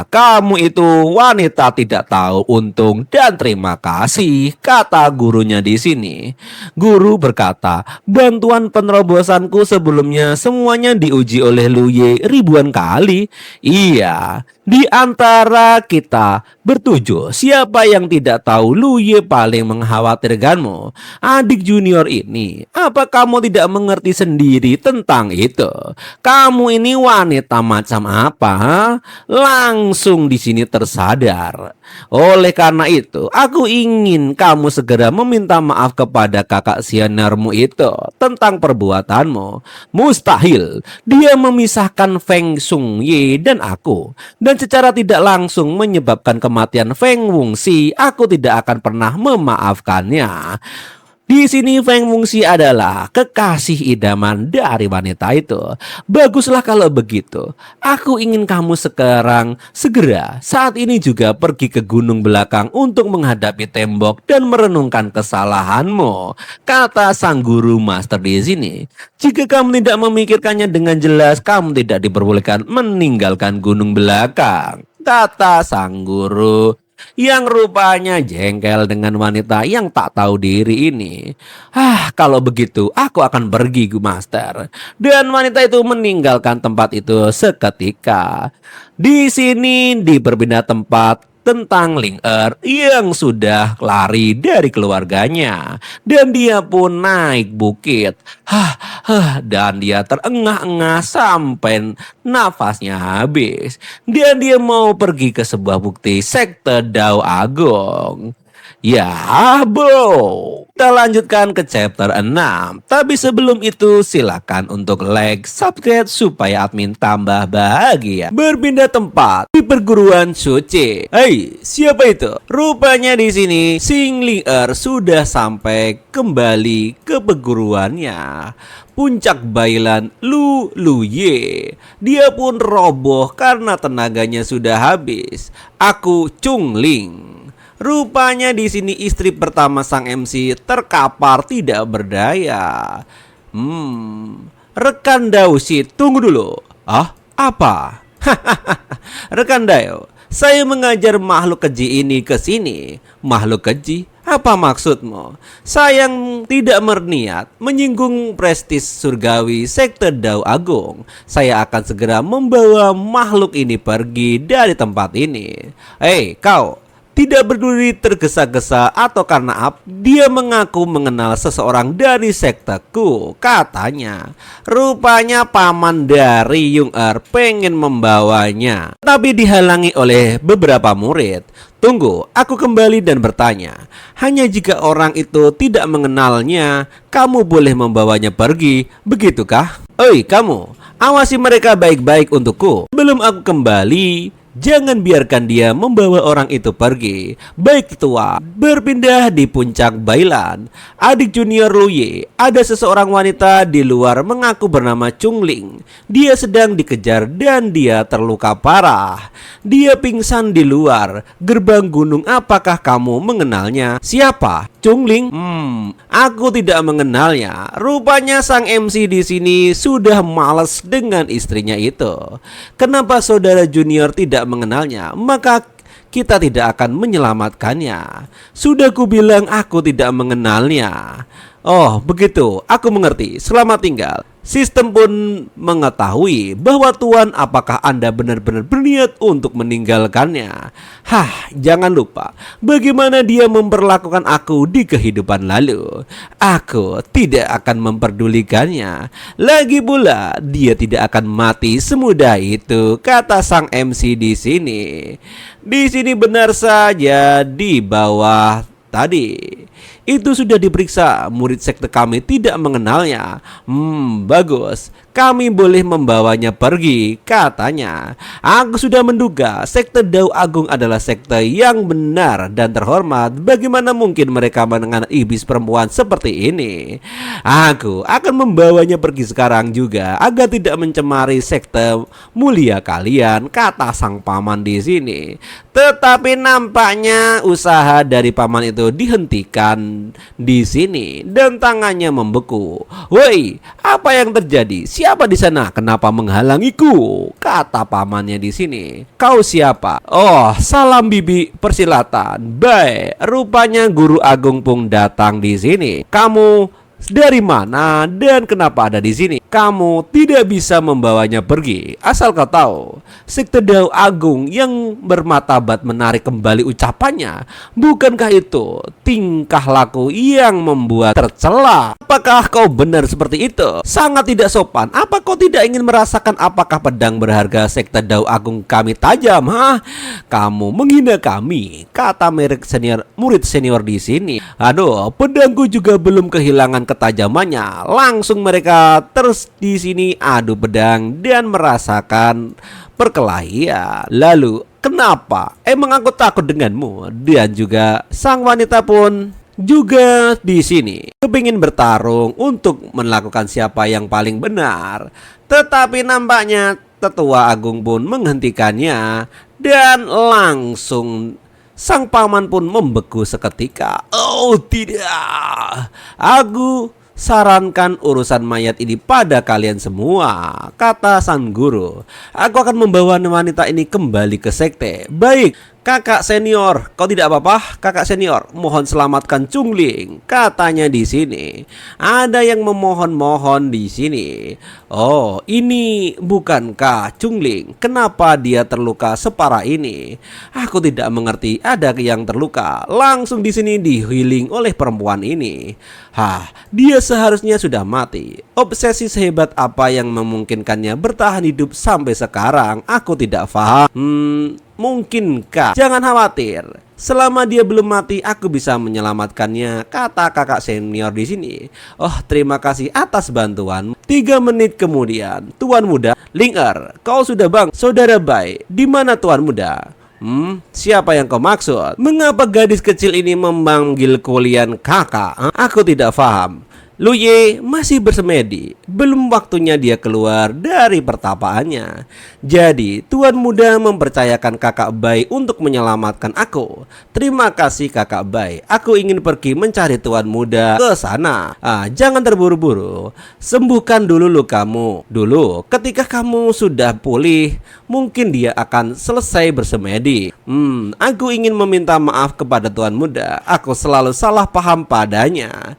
Kamu itu wanita tidak tahu untung dan terima kasih, kata gurunya di sini. Guru berkata, bantuan penerobosanku sebelumnya semuanya diuji oleh Luye ribuan kali. Iya, di antara kita bertujuh, siapa yang tidak tahu Luye paling mengkhawatirkanmu? Adik junior ini, apa kamu tidak mengerti sendiri tentang itu? Kamu ini wanita macam apa? Langsung di sini tersadar. Oleh karena itu, aku ingin kamu segera meminta maaf kepada kakak seniormu itu tentang perbuatanmu. Mustahil dia memisahkan Feng Xingye dan aku, dan secara tidak langsung menyebabkan kematian Feng Wungxi. Aku tidak akan pernah memaafkannya. Di sini Feng Wungxi adalah kekasih idaman dari wanita itu. Baguslah kalau begitu. Aku ingin kamu segera saat ini juga pergi ke gunung belakang untuk menghadapi tembok dan merenungkan kesalahanmu, kata sang guru master di sini. Jika kamu tidak memikirkannya dengan jelas, kamu tidak diperbolehkan meninggalkan gunung belakang, kata sang guru yang rupanya jengkel dengan wanita yang tak tahu diri ini. Kalau begitu aku akan pergi, Master. Dan wanita itu meninggalkan tempat itu seketika. Di sini di berpindah tempat tentang Ling-er yang sudah lari dari keluarganya, dan dia pun naik bukit. Dan dia terengah-engah sampai nafasnya habis. Dan dia mau pergi ke sebuah bukti sekte Dao Agung. Ya bro, kita lanjutkan ke chapter 6. Tapi sebelum itu silakan untuk like, subscribe supaya admin tambah bahagia. Berpindah tempat di perguruan suci. Hei, siapa itu? Rupanya di sini Xing Ling-er sudah sampai kembali ke perguruannya. Puncak Bailan Luye. Dia pun roboh karena tenaganya sudah habis. Aku Chung Ling. Rupanya di sini istri pertama sang MC terkapar tidak berdaya. Rekan Dausi, tunggu dulu. Ah, apa? Rekan Dayo, saya mengajar makhluk keji ini ke sini. Makhluk keji? Apa maksudmu? Saya tidak berniat menyinggung prestis surgawi sekte Dao Agung. Saya akan segera membawa makhluk ini pergi dari tempat ini. Hei, kau! Tidak peduli tergesa-gesa atau karena dia mengaku mengenal seseorang dari sekteku, katanya. Rupanya paman dari Yung Er pengen membawanya, tapi dihalangi oleh beberapa murid. Tunggu, aku kembali dan bertanya. Hanya jika orang itu tidak mengenalnya, kamu boleh membawanya pergi, begitukah? Oi, kamu, awasi mereka baik-baik untukku. Sebelum aku kembali, jangan biarkan dia membawa orang itu pergi. Baik tetua, berpindah di puncak Bailan. Adik junior Luye, ada seseorang wanita di luar mengaku bernama Chungling. Dia sedang dikejar dan dia terluka parah. Dia pingsan di luar gerbang gunung. Apakah kamu mengenalnya? Siapa? Chungling? Aku tidak mengenalnya. Rupanya sang MC di sini sudah malas dengan istrinya itu. Kenapa saudara junior tidak mengenalnya? Maka kita tidak akan menyelamatkannya. Sudah kubilang aku tidak mengenalnya. Oh, begitu. Aku mengerti. Selamat tinggal. Sistem pun mengetahui bahwa Tuan, apakah Anda benar-benar berniat untuk meninggalkannya? Jangan lupa bagaimana dia memperlakukan aku di kehidupan lalu. Aku tidak akan memperdulikannya. Lagi pula, dia tidak akan mati semudah itu, kata sang MC di sini. Di sini benar saja di bawah tadi. Itu sudah diperiksa, murid sekte kami tidak mengenalnya. Bagus, kami boleh membawanya pergi, katanya. Aku sudah menduga sekte Dao Agung adalah sekte yang benar dan terhormat. Bagaimana mungkin mereka mengenal iblis perempuan seperti ini? Aku akan membawanya pergi sekarang juga agar tidak mencemari sekte mulia kalian, kata sang paman di sini. Tetapi nampaknya usaha dari paman itu dihentikan di sini dan tangannya membeku. Woi, apa yang terjadi? Siapa di sana? Kenapa menghalangiku? Kata pamannya di sini. Kau siapa? Oh, salam bibi, persilatan. Baik, rupanya guru agung pun datang di sini. Kamu dari mana dan kenapa ada di sini? Kamu tidak bisa membawanya pergi. Asal kau tahu, sekte Dao Agung yang bermartabat menarik kembali ucapannya. Bukankah itu tingkah laku yang membuat tercela? Apakah kau benar seperti itu? Sangat tidak sopan. Apa kau tidak ingin merasakan apakah pedang berharga sekte Dao Agung kami tajam? Kamu menghina kami, kata murid senior di sini. Aduh, pedangku juga belum kehilangan ketajamannya. Langsung mereka terus di sini adu pedang dan merasakan perkelahian. Lalu, kenapa? Emang aku takut denganmu? Dan juga sang wanita pun juga di sini kepingin bertarung untuk melakukan siapa yang paling benar. Tetapi nampaknya tetua agung pun menghentikannya dan langsung sang paman pun membeku seketika. Oh tidak, aku sarankan urusan mayat ini pada kalian semua, kata sang guru. Aku akan membawa wanita ini kembali ke sekte. Baik, kakak senior, kau tidak apa-apa? Kakak senior, mohon selamatkan Chungling, katanya di sini. Ada yang memohon-mohon di sini. Oh, ini bukankah Chungling? Kenapa dia terluka separah ini? Aku tidak mengerti. Ada yang terluka. Langsung di sini di-healing oleh perempuan ini. Dia seharusnya sudah mati. Obsesi sehebat apa yang memungkinkannya bertahan hidup sampai sekarang? Aku tidak paham. Mungkinkah? Jangan khawatir. Selama dia belum mati, aku bisa menyelamatkannya, kata kakak senior di sini. Oh, terima kasih atas bantuan. 3 menit kemudian, Tuan Muda, Linger, kau sudah bang, saudara baik. Di mana Tuan Muda? Siapa yang kau maksud? Mengapa gadis kecil ini memanggil kalian kakak? Aku tidak paham. Lu Ye masih bersemedi, belum waktunya dia keluar dari pertapaannya. Jadi Tuan Muda mempercayakan Kakak Bai untuk menyelamatkan aku. Terima kasih Kakak Bai, aku ingin pergi mencari Tuan Muda ke sana. Jangan terburu-buru, sembuhkan dulu lukamu. Dulu ketika kamu sudah pulih, mungkin dia akan selesai bersemedi. Aku ingin meminta maaf kepada Tuan Muda, aku selalu salah paham padanya.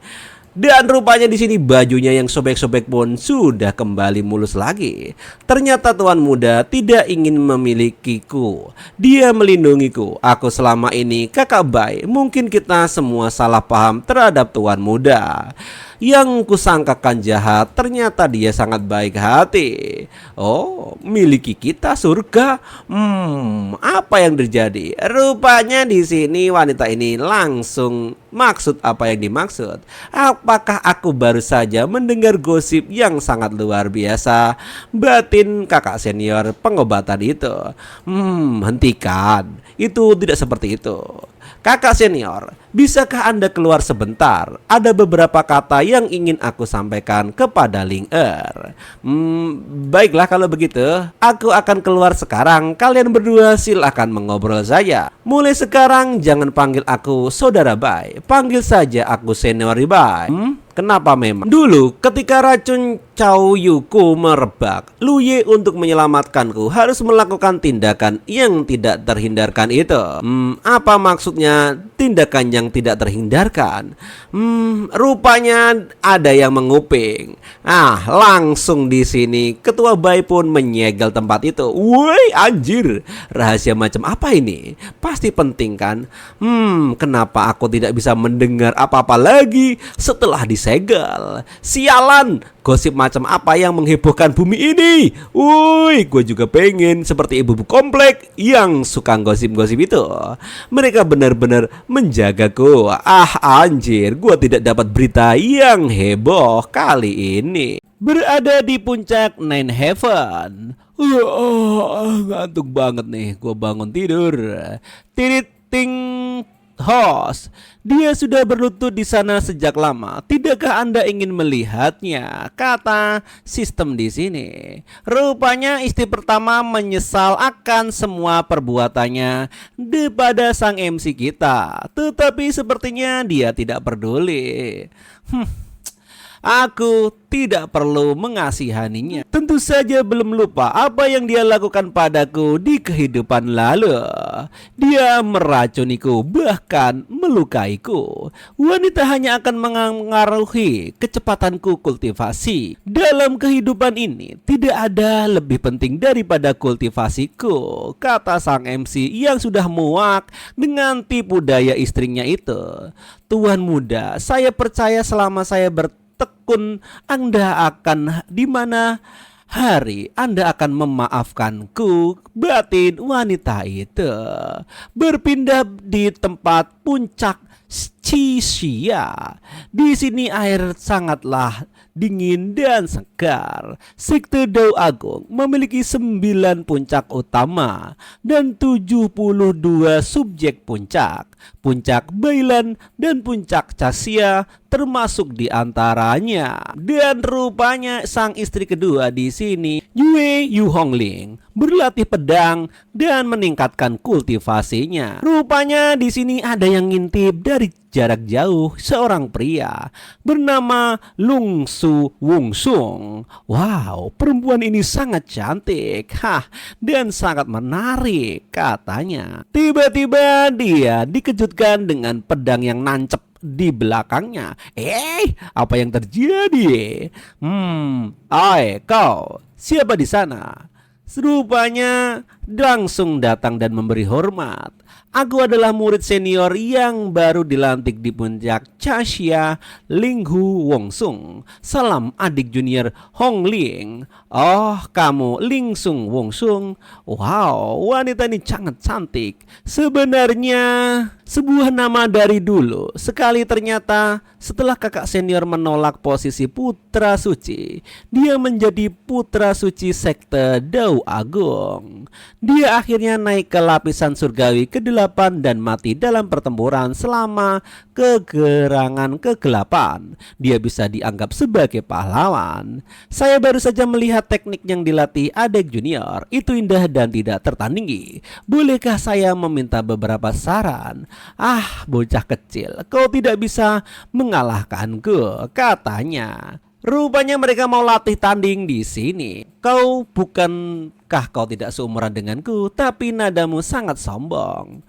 Dan rupanya di sini bajunya yang sobek-sobek pun sudah kembali mulus lagi. Ternyata Tuan Muda tidak ingin memilikiku. Dia melindungiku. Aku selama ini Kakak Bai. Mungkin kita semua salah paham terhadap Tuan Muda. Yang kusangkakan jahat, ternyata dia sangat baik hati. Oh, miliki kita surga. Apa yang terjadi? Rupanya di sini wanita ini langsung maksud apa yang dimaksud. Apakah aku baru saja mendengar gosip yang sangat luar biasa? Batin kakak senior pengobatan itu. Hentikan. Itu tidak seperti itu. Kakak senior, bisakah Anda keluar sebentar? Ada beberapa kata yang ingin aku sampaikan kepada Ling Er. Baiklah kalau begitu, aku akan keluar sekarang. Kalian berdua silahkan mengobrol saja. Mulai sekarang jangan panggil aku Saudara Bai, panggil saja aku Senior Bai. Kenapa memang? Dulu ketika racun Cao Yuku merebak, Lu Ye untuk menyelamatkanku harus melakukan tindakan yang tidak terhindarkan itu. Apa maksudnya tindakan yang tidak terhindarkan? Rupanya ada yang menguping. Langsung di sini Ketua Bai pun menyegel tempat itu. Woi anjir, rahasia macam apa ini? Pasti penting kan? Kenapa aku tidak bisa mendengar apa-apa lagi setelah disegel? Sialan, gosip macam apa yang menghebohkan bumi ini? Woi, gue juga pengen seperti ibu-ibu komplek yang suka gosip-gosip itu. Mereka benar-benar menjagaku. Anjir, gue tidak dapat berita yang heboh kali ini. Berada di puncak Nine Heaven. Ngantuk banget nih, gue bangun tidur. Tirit ting host, dia sudah berlutut di sana sejak lama. Tidakkah Anda ingin melihatnya? Kata sistem di sini. Rupanya istri pertama menyesal akan semua perbuatannya daripada sang MC kita. Tetapi sepertinya dia tidak peduli. Aku tidak perlu mengasihaninya. Tentu saja belum lupa apa yang dia lakukan padaku di kehidupan lalu. Dia meracuniku, bahkan melukaiku. Wanita hanya akan mengaruhi kecepatanku kultivasi. Dalam kehidupan ini tidak ada lebih penting daripada kultivasiku, kata sang MC yang sudah muak dengan tipu daya istrinya itu. Tuan Muda, saya percaya selama saya bertekun, Anda akan di mana hari Anda akan memaafkanku. Batin wanita itu berpindah di tempat puncak Cixia. Di sini air sangatlah dingin dan segar. Sekte Dao Agung memiliki 9 puncak utama dan 72 subjek puncak. Puncak Bailan dan puncak Casia termasuk di antaranya. Dan rupanya sang istri kedua di sini, Yue Yu Hongling, berlatih pedang dan meningkatkan kultivasinya. Rupanya di sini ada yang ngintip dari jarak jauh, seorang pria bernama Lung Su Wung Sung. Wow, perempuan ini sangat cantik, dan sangat menarik katanya. Tiba-tiba dia dikejutkan dengan pedang yang nancep di belakangnya. Apa yang terjadi? Kau siapa di sana? Rupanya langsung datang dan memberi hormat. Aku adalah murid senior yang baru dilantik di puncak Casia, Linghu Wongsung. Salam adik junior Hong Ling. Oh, kamu Lingsung Wongsung. Wow, wanita ini sangat cantik. Sebenarnya sebuah nama dari dulu. Sekali ternyata setelah kakak senior menolak posisi putra suci, dia menjadi putra suci sekte Dao Agung. Dia akhirnya naik ke lapisan surgawi ke-8 kegelapan dan mati dalam pertempuran selama kegelapan. Dia bisa dianggap sebagai pahlawan. Saya baru saja melihat teknik yang dilatih adik junior. Itu indah dan tidak tertandingi. Bolehkah saya meminta beberapa saran? Ah, bocah kecil, kau tidak bisa mengalahkanku, katanya. Rupanya mereka mau latih tanding di sini. Bukankah kau tidak seumuran denganku, tapi nadamu sangat sombong.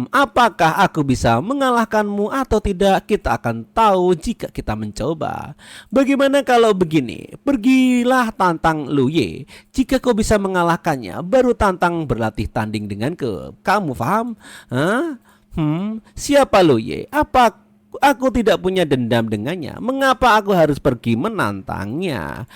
Apakah aku bisa mengalahkanmu atau tidak? Kita akan tahu jika kita mencoba. Bagaimana kalau begini? Pergilah tantang Luye. Jika kau bisa mengalahkannya, baru tantang berlatih tanding denganku. Kamu paham? Hah? Siapa Luye? Aku tidak punya dendam dengannya. Mengapa aku harus pergi menantangnya?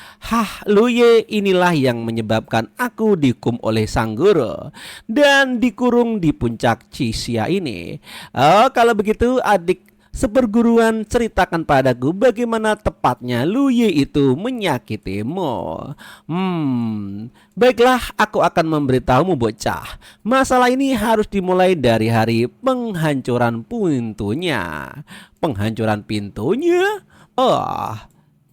Luye, inilah yang menyebabkan aku dihukum oleh sang guru dan dikurung di puncak Cisia ini. Oh, kalau begitu adik seperguruan, ceritakan padaku bagaimana tepatnya Luye itu menyakitimu. Baiklah, aku akan memberitahumu bocah. Masalah ini harus dimulai dari hari penghancuran pintunya. Penghancuran pintunya? Oh,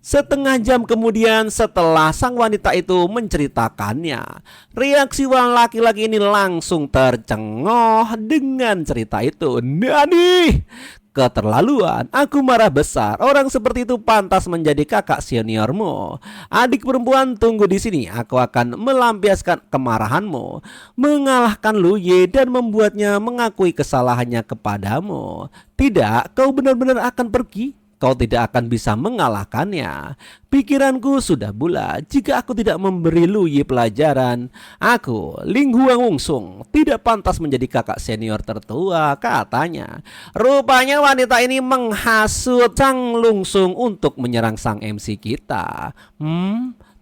setengah jam kemudian setelah sang wanita itu menceritakannya, reaksi laki-laki ini langsung tercengoh dengan cerita itu. Nani, keterlaluan, aku marah besar. Orang seperti itu pantas menjadi kakak seniormu. Adik perempuan, tunggu di sini. Aku akan melampiaskan kemarahanmu, mengalahkan Luye dan membuatnya mengakui kesalahannya kepadamu. Tidak, kau benar-benar akan pergi. Kau tidak akan bisa mengalahkannya. Pikiranku sudah bulat. Jika aku tidak memberi Luye pelajaran, aku, Ling Huang Wungsung, tidak pantas menjadi kakak senior tertua, katanya. Rupanya wanita ini menghasut sang Lungsung untuk menyerang sang MC kita.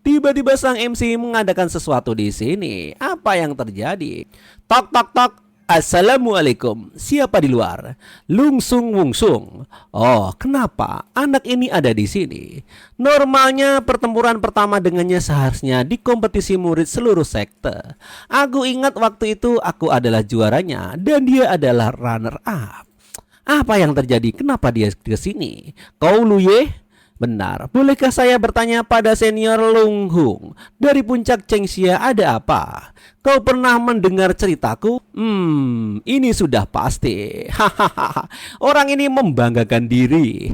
Tiba-tiba sang MC mengadakan sesuatu di sini. Apa yang terjadi? Tok tok tok. Assalamualaikum, siapa di luar? Lungsung Wungsung. Oh, kenapa anak ini ada di sini? Normalnya pertempuran pertama dengannya seharusnya di kompetisi murid seluruh sekte. Aku ingat waktu itu aku adalah juaranya dan dia adalah runner up. Apa yang terjadi? Kenapa dia ke sini? Kau Luye? Benar, bolehkah saya bertanya pada senior Lung Hung? Dari puncak Chengxia ada apa? Kau pernah mendengar ceritaku? Ini sudah pasti. Hahaha. Orang ini membanggakan diri.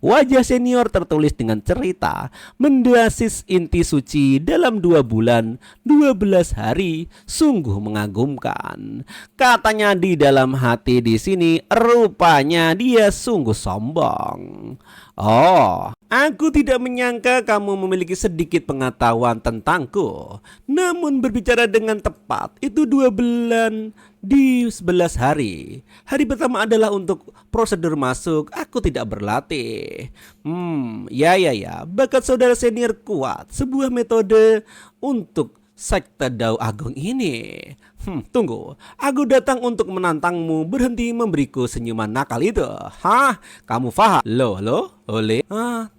Wajah senior tertulis dengan cerita. Mendasis inti suci dalam 2 bulan 12 hari. Sungguh mengagumkan. Katanya di dalam hati di sini, rupanya dia sungguh sombong. Oh, aku tidak menyangka kamu memiliki sedikit pengetahuan tentangku. Namun berbicara dengan tepat, itu 2 bulan di 11 hari. Hari pertama adalah untuk prosedur masuk. Aku tidak berlatih. Ya. Bakat saudara senior kuat. Sebuah metode untuk sekte Dao Agung ini. Tunggu, aku datang untuk menantangmu. Berhenti memberiku senyuman nakal itu. Kamu faham? Oleh?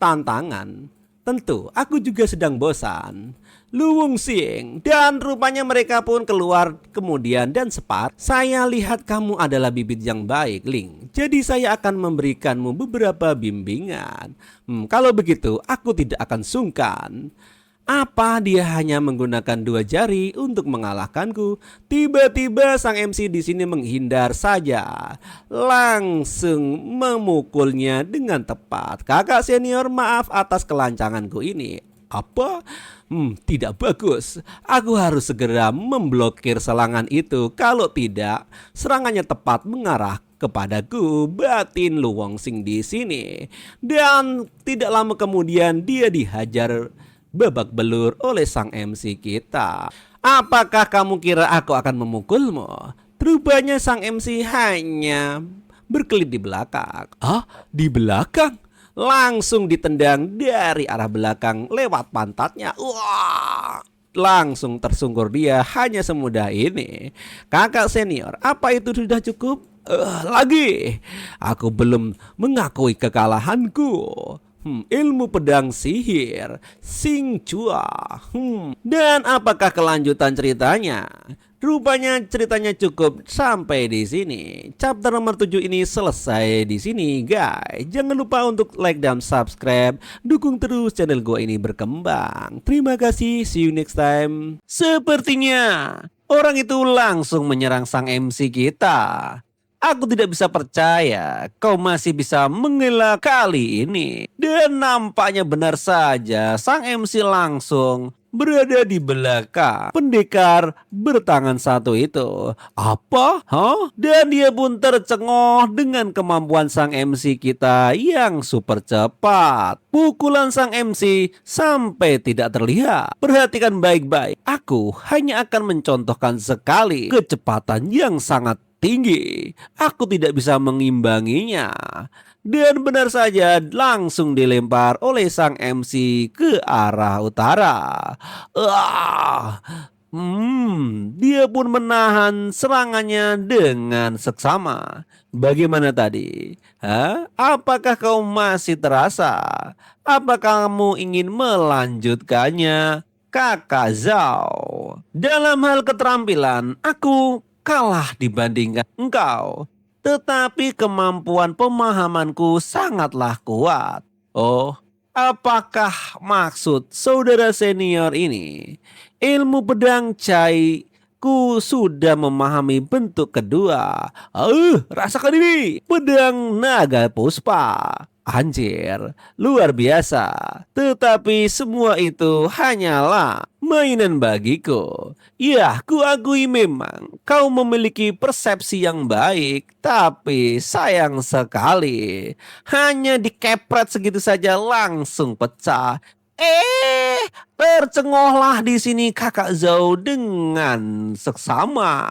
Tantangan. Tentu, aku juga sedang bosan. Luwung Sing, dan rupanya mereka pun keluar kemudian dan sepat. Saya lihat kamu adalah bibit yang baik, Ling. Jadi saya akan memberikanmu beberapa bimbingan. Kalau begitu, aku tidak akan sungkan. Apa dia hanya menggunakan 2 jari untuk mengalahkanku? Tiba-tiba sang MC di sini menghindar saja, langsung memukulnya dengan tepat. Kakak senior, maaf atas kelancanganku ini. Apa? Tidak bagus. Aku harus segera memblokir serangan itu. Kalau tidak, serangannya tepat mengarah kepadaku, batin Luwung Sing di sini. Dan tidak lama kemudian dia dihajar babak belur oleh sang MC kita. Apakah kamu kira aku akan memukulmu? Rupanya sang MC hanya berkelit di belakang. Di belakang? Langsung ditendang dari arah belakang lewat pantatnya. Wah! Langsung tersungkur dia, hanya semudah ini. Kakak senior, apa itu sudah cukup? Lagi, aku belum mengakui kekalahanku. Ilmu pedang sihir, Xing Chua. Dan apakah kelanjutan ceritanya? Rupanya ceritanya cukup sampai di sini. Chapter nomor 7 ini selesai di sini, guys. Jangan lupa untuk like dan subscribe. Dukung terus channel gua ini berkembang. Terima kasih, see you next time. Sepertinya orang itu langsung menyerang sang MC kita. Aku tidak bisa percaya kau masih bisa mengelak kali ini. Dan nampaknya benar saja sang MC langsung berada di belakang pendekar bertangan satu itu. Apa? Dan dia pun tercengoh dengan kemampuan sang MC kita yang super cepat. Pukulan sang MC sampai tidak terlihat. Perhatikan baik-baik. Aku hanya akan mencontohkan sekali kecepatan yang sangat tinggi. Aku tidak bisa mengimbanginya. Dan benar saja langsung dilempar oleh sang MC ke arah utara. Dia pun menahan serangannya dengan seksama. Bagaimana tadi? Apakah kau masih terasa? Apakah kamu ingin melanjutkannya, Kakak Zhao? Dalam hal keterampilan, aku kalah dibandingkan engkau. Tetapi kemampuan pemahamanku sangatlah kuat. Oh, apakah maksud saudara senior ini? Ilmu pedang Cai ku sudah memahami bentuk kedua. Rasakan ini. Pedang naga puspa. Anjir, luar biasa. Tetapi semua itu hanyalah mainan bagiku. Ya, kuakui memang kau memiliki persepsi yang baik. Tapi sayang sekali, hanya dikepret segitu saja langsung pecah. Tercengohlah di sini Kakak Zhao dengan seksama.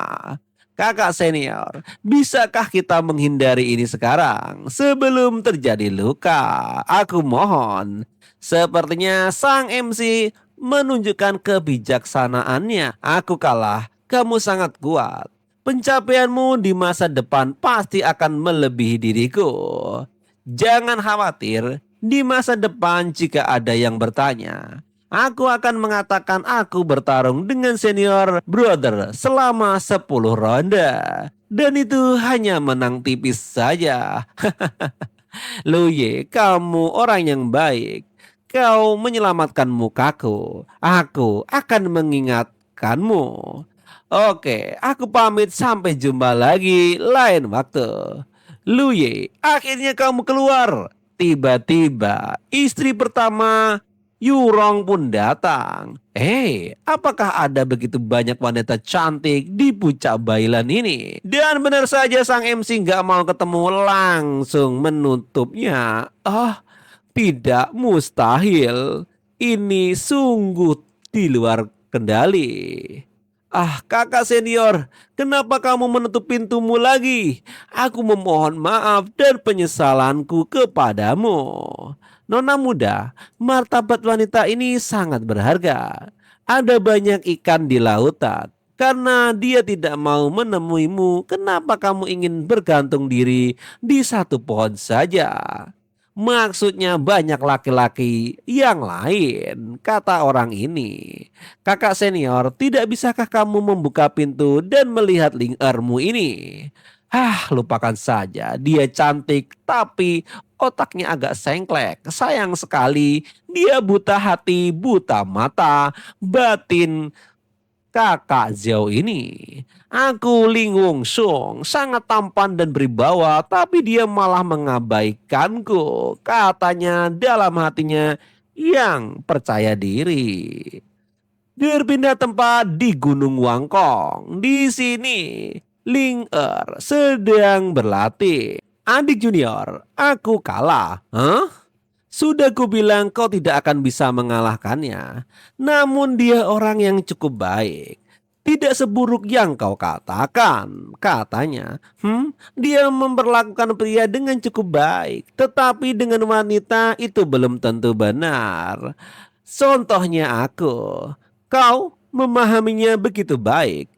Kakak senior, bisakah kita menghindari ini sekarang sebelum terjadi luka? Aku mohon. Sepertinya sang MC menunjukkan kebijaksanaannya. Aku kalah, kamu sangat kuat. Pencapaianmu di masa depan pasti akan melebihi diriku. Jangan khawatir, di masa depan jika ada yang bertanya, aku akan mengatakan aku bertarung dengan senior brother selama 10 ronde. Dan itu hanya menang tipis saja. Luye, kamu orang yang baik. Kau menyelamatkan mukaku. Aku akan mengingatkanmu. Oke, aku pamit sampai jumpa lagi lain waktu. Luye, akhirnya kamu keluar. Tiba-tiba istri pertama Yurong pun datang. Apakah ada begitu banyak wanita cantik di puncak bailan ini? Dan benar saja sang MC gak mau ketemu, langsung menutupnya. Tidak, mustahil. Ini sungguh di luar kendali. Kakak senior, kenapa kamu menutup pintumu lagi? Aku memohon maaf dan penyesalanku kepadamu. Nona muda, martabat wanita ini sangat berharga. Ada banyak ikan di lautan. Karena dia tidak mau menemuimu, kenapa kamu ingin bergantung diri di satu pohon saja? Maksudnya banyak laki-laki yang lain, kata orang ini. Kakak senior, tidak bisakah kamu membuka pintu dan melihat lingermu ini? Lupakan saja, dia cantik tapi otaknya agak sengklek. Sayang sekali, dia buta hati, buta mata, batin. Kakak Zhao ini, aku Ling Wongsheng, sangat tampan dan berwibawa, tapi dia malah mengabaikanku. Katanya dalam hatinya yang percaya diri. Berpindah tempat di Gunung Wangkong. Di sini Ling sedang berlatih. Adik junior, aku kalah. Sudah kubilang kau tidak akan bisa mengalahkannya. Namun dia orang yang cukup baik. Tidak seburuk yang kau katakan, katanya. Dia memperlakukan pria dengan cukup baik. Tetapi dengan wanita itu belum tentu benar. Contohnya aku. Kau memahaminya begitu baik.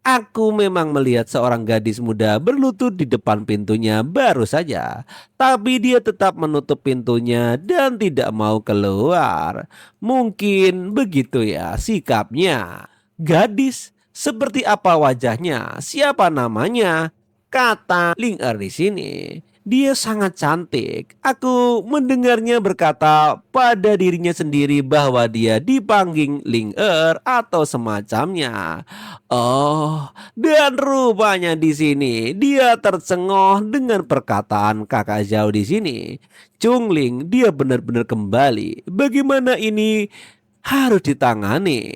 Aku memang melihat seorang gadis muda berlutut di depan pintunya baru saja, tapi dia tetap menutup pintunya dan tidak mau keluar. Mungkin begitu ya sikapnya. Gadis, seperti apa wajahnya? Siapa namanya? Kata Ling Er di sini. Dia sangat cantik. Aku mendengarnya berkata pada dirinya sendiri bahwa dia dipanggil Ling Er atau semacamnya. Oh, dan rupanya di sini dia tercengoh dengan perkataan kakak Zhao di sini. Chungling, dia benar-benar kembali. Bagaimana ini harus ditangani?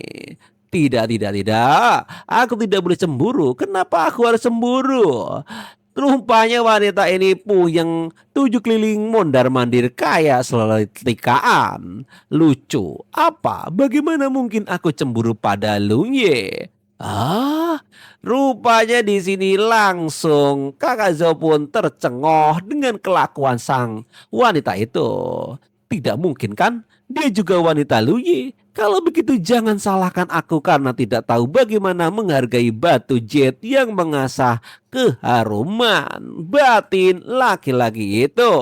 Tidak, tidak, tidak. Aku tidak boleh cemburu. Kenapa aku harus cemburu? Rupanya wanita ini puyeng 7 keliling mondar-mandir kayak seletikaan. Lucu. Apa? Bagaimana mungkin aku cemburu pada Lung Ye? Ah, rupanya di sini langsung kakak Zhou pun tercengoh dengan kelakuan sang wanita itu. Tidak mungkin kan? Dia juga wanita Lu Ye. Kalau begitu jangan salahkan aku karena tidak tahu bagaimana menghargai batu jet yang mengasah keharuman batin laki-laki itu.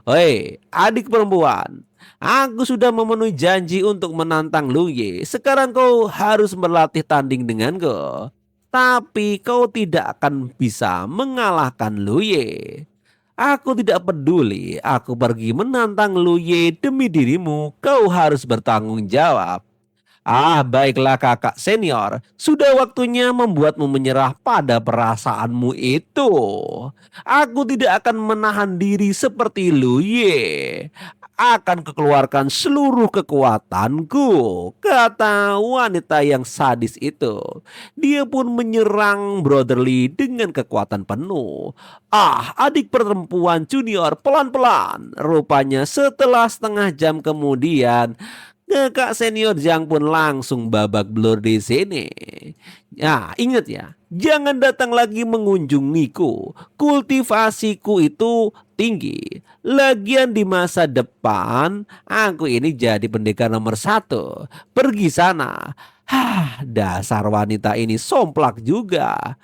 Hei, adik perempuan, aku sudah memenuhi janji untuk menantang Lu Ye. Sekarang kau harus berlatih tanding denganku. Tapi kau tidak akan bisa mengalahkan Lu Ye. Aku tidak peduli, aku pergi menantang Lu Ye demi dirimu, kau harus bertanggung jawab. Ah, baiklah kakak senior, sudah waktunya membuatmu menyerah pada perasaanmu itu. Aku tidak akan menahan diri seperti Lu Ye. Akan kekeluarkan seluruh kekuatanku, kata wanita yang sadis itu. Dia pun menyerang Brotherly dengan kekuatan penuh. Ah, adik perempuan junior pelan-pelan. Rupanya setelah setengah jam kemudian kakak senior Zhang pun langsung babak belur di sini. Ya, ingat ya, jangan datang lagi mengunjungiku. Kultivasiku itu tinggi. Lagian di masa depan, aku ini jadi pendekar nomor 1. Pergi sana. Hah, dasar wanita ini somplak juga.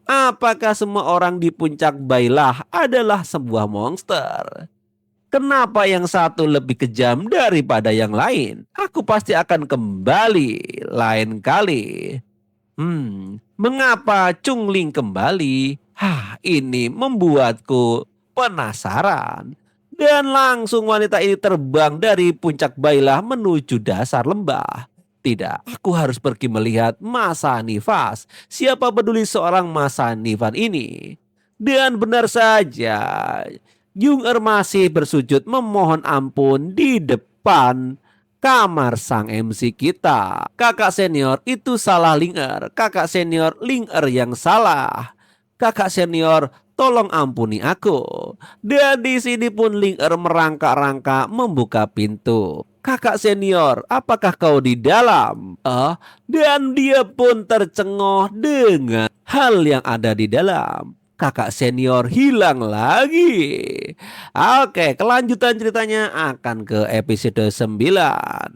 Apakah semua orang di puncak Bailah adalah sebuah monster? Kenapa yang satu lebih kejam daripada yang lain? Aku pasti akan kembali lain kali. Mengapa Chungling kembali? Ini membuatku penasaran. Dan langsung wanita ini terbang dari puncak Bailah menuju dasar lembah. Tidak, aku harus pergi melihat Masa Nifas. Siapa peduli seorang Masa Nifan ini? Dan benar saja, Jung Er masih bersujud memohon ampun di depan kamar sang MC kita. Kakak senior itu salah Ling Er. Kakak senior Ling Er yang salah. Kakak senior tolong ampuni aku. Dan di sini pun Ling Er merangkak-rangkak membuka pintu. Kakak senior, apakah kau di dalam? Dan dia pun tercengoh dengan hal yang ada di dalam. Kakak senior hilang lagi. Oke, kelanjutan ceritanya akan ke episode 9.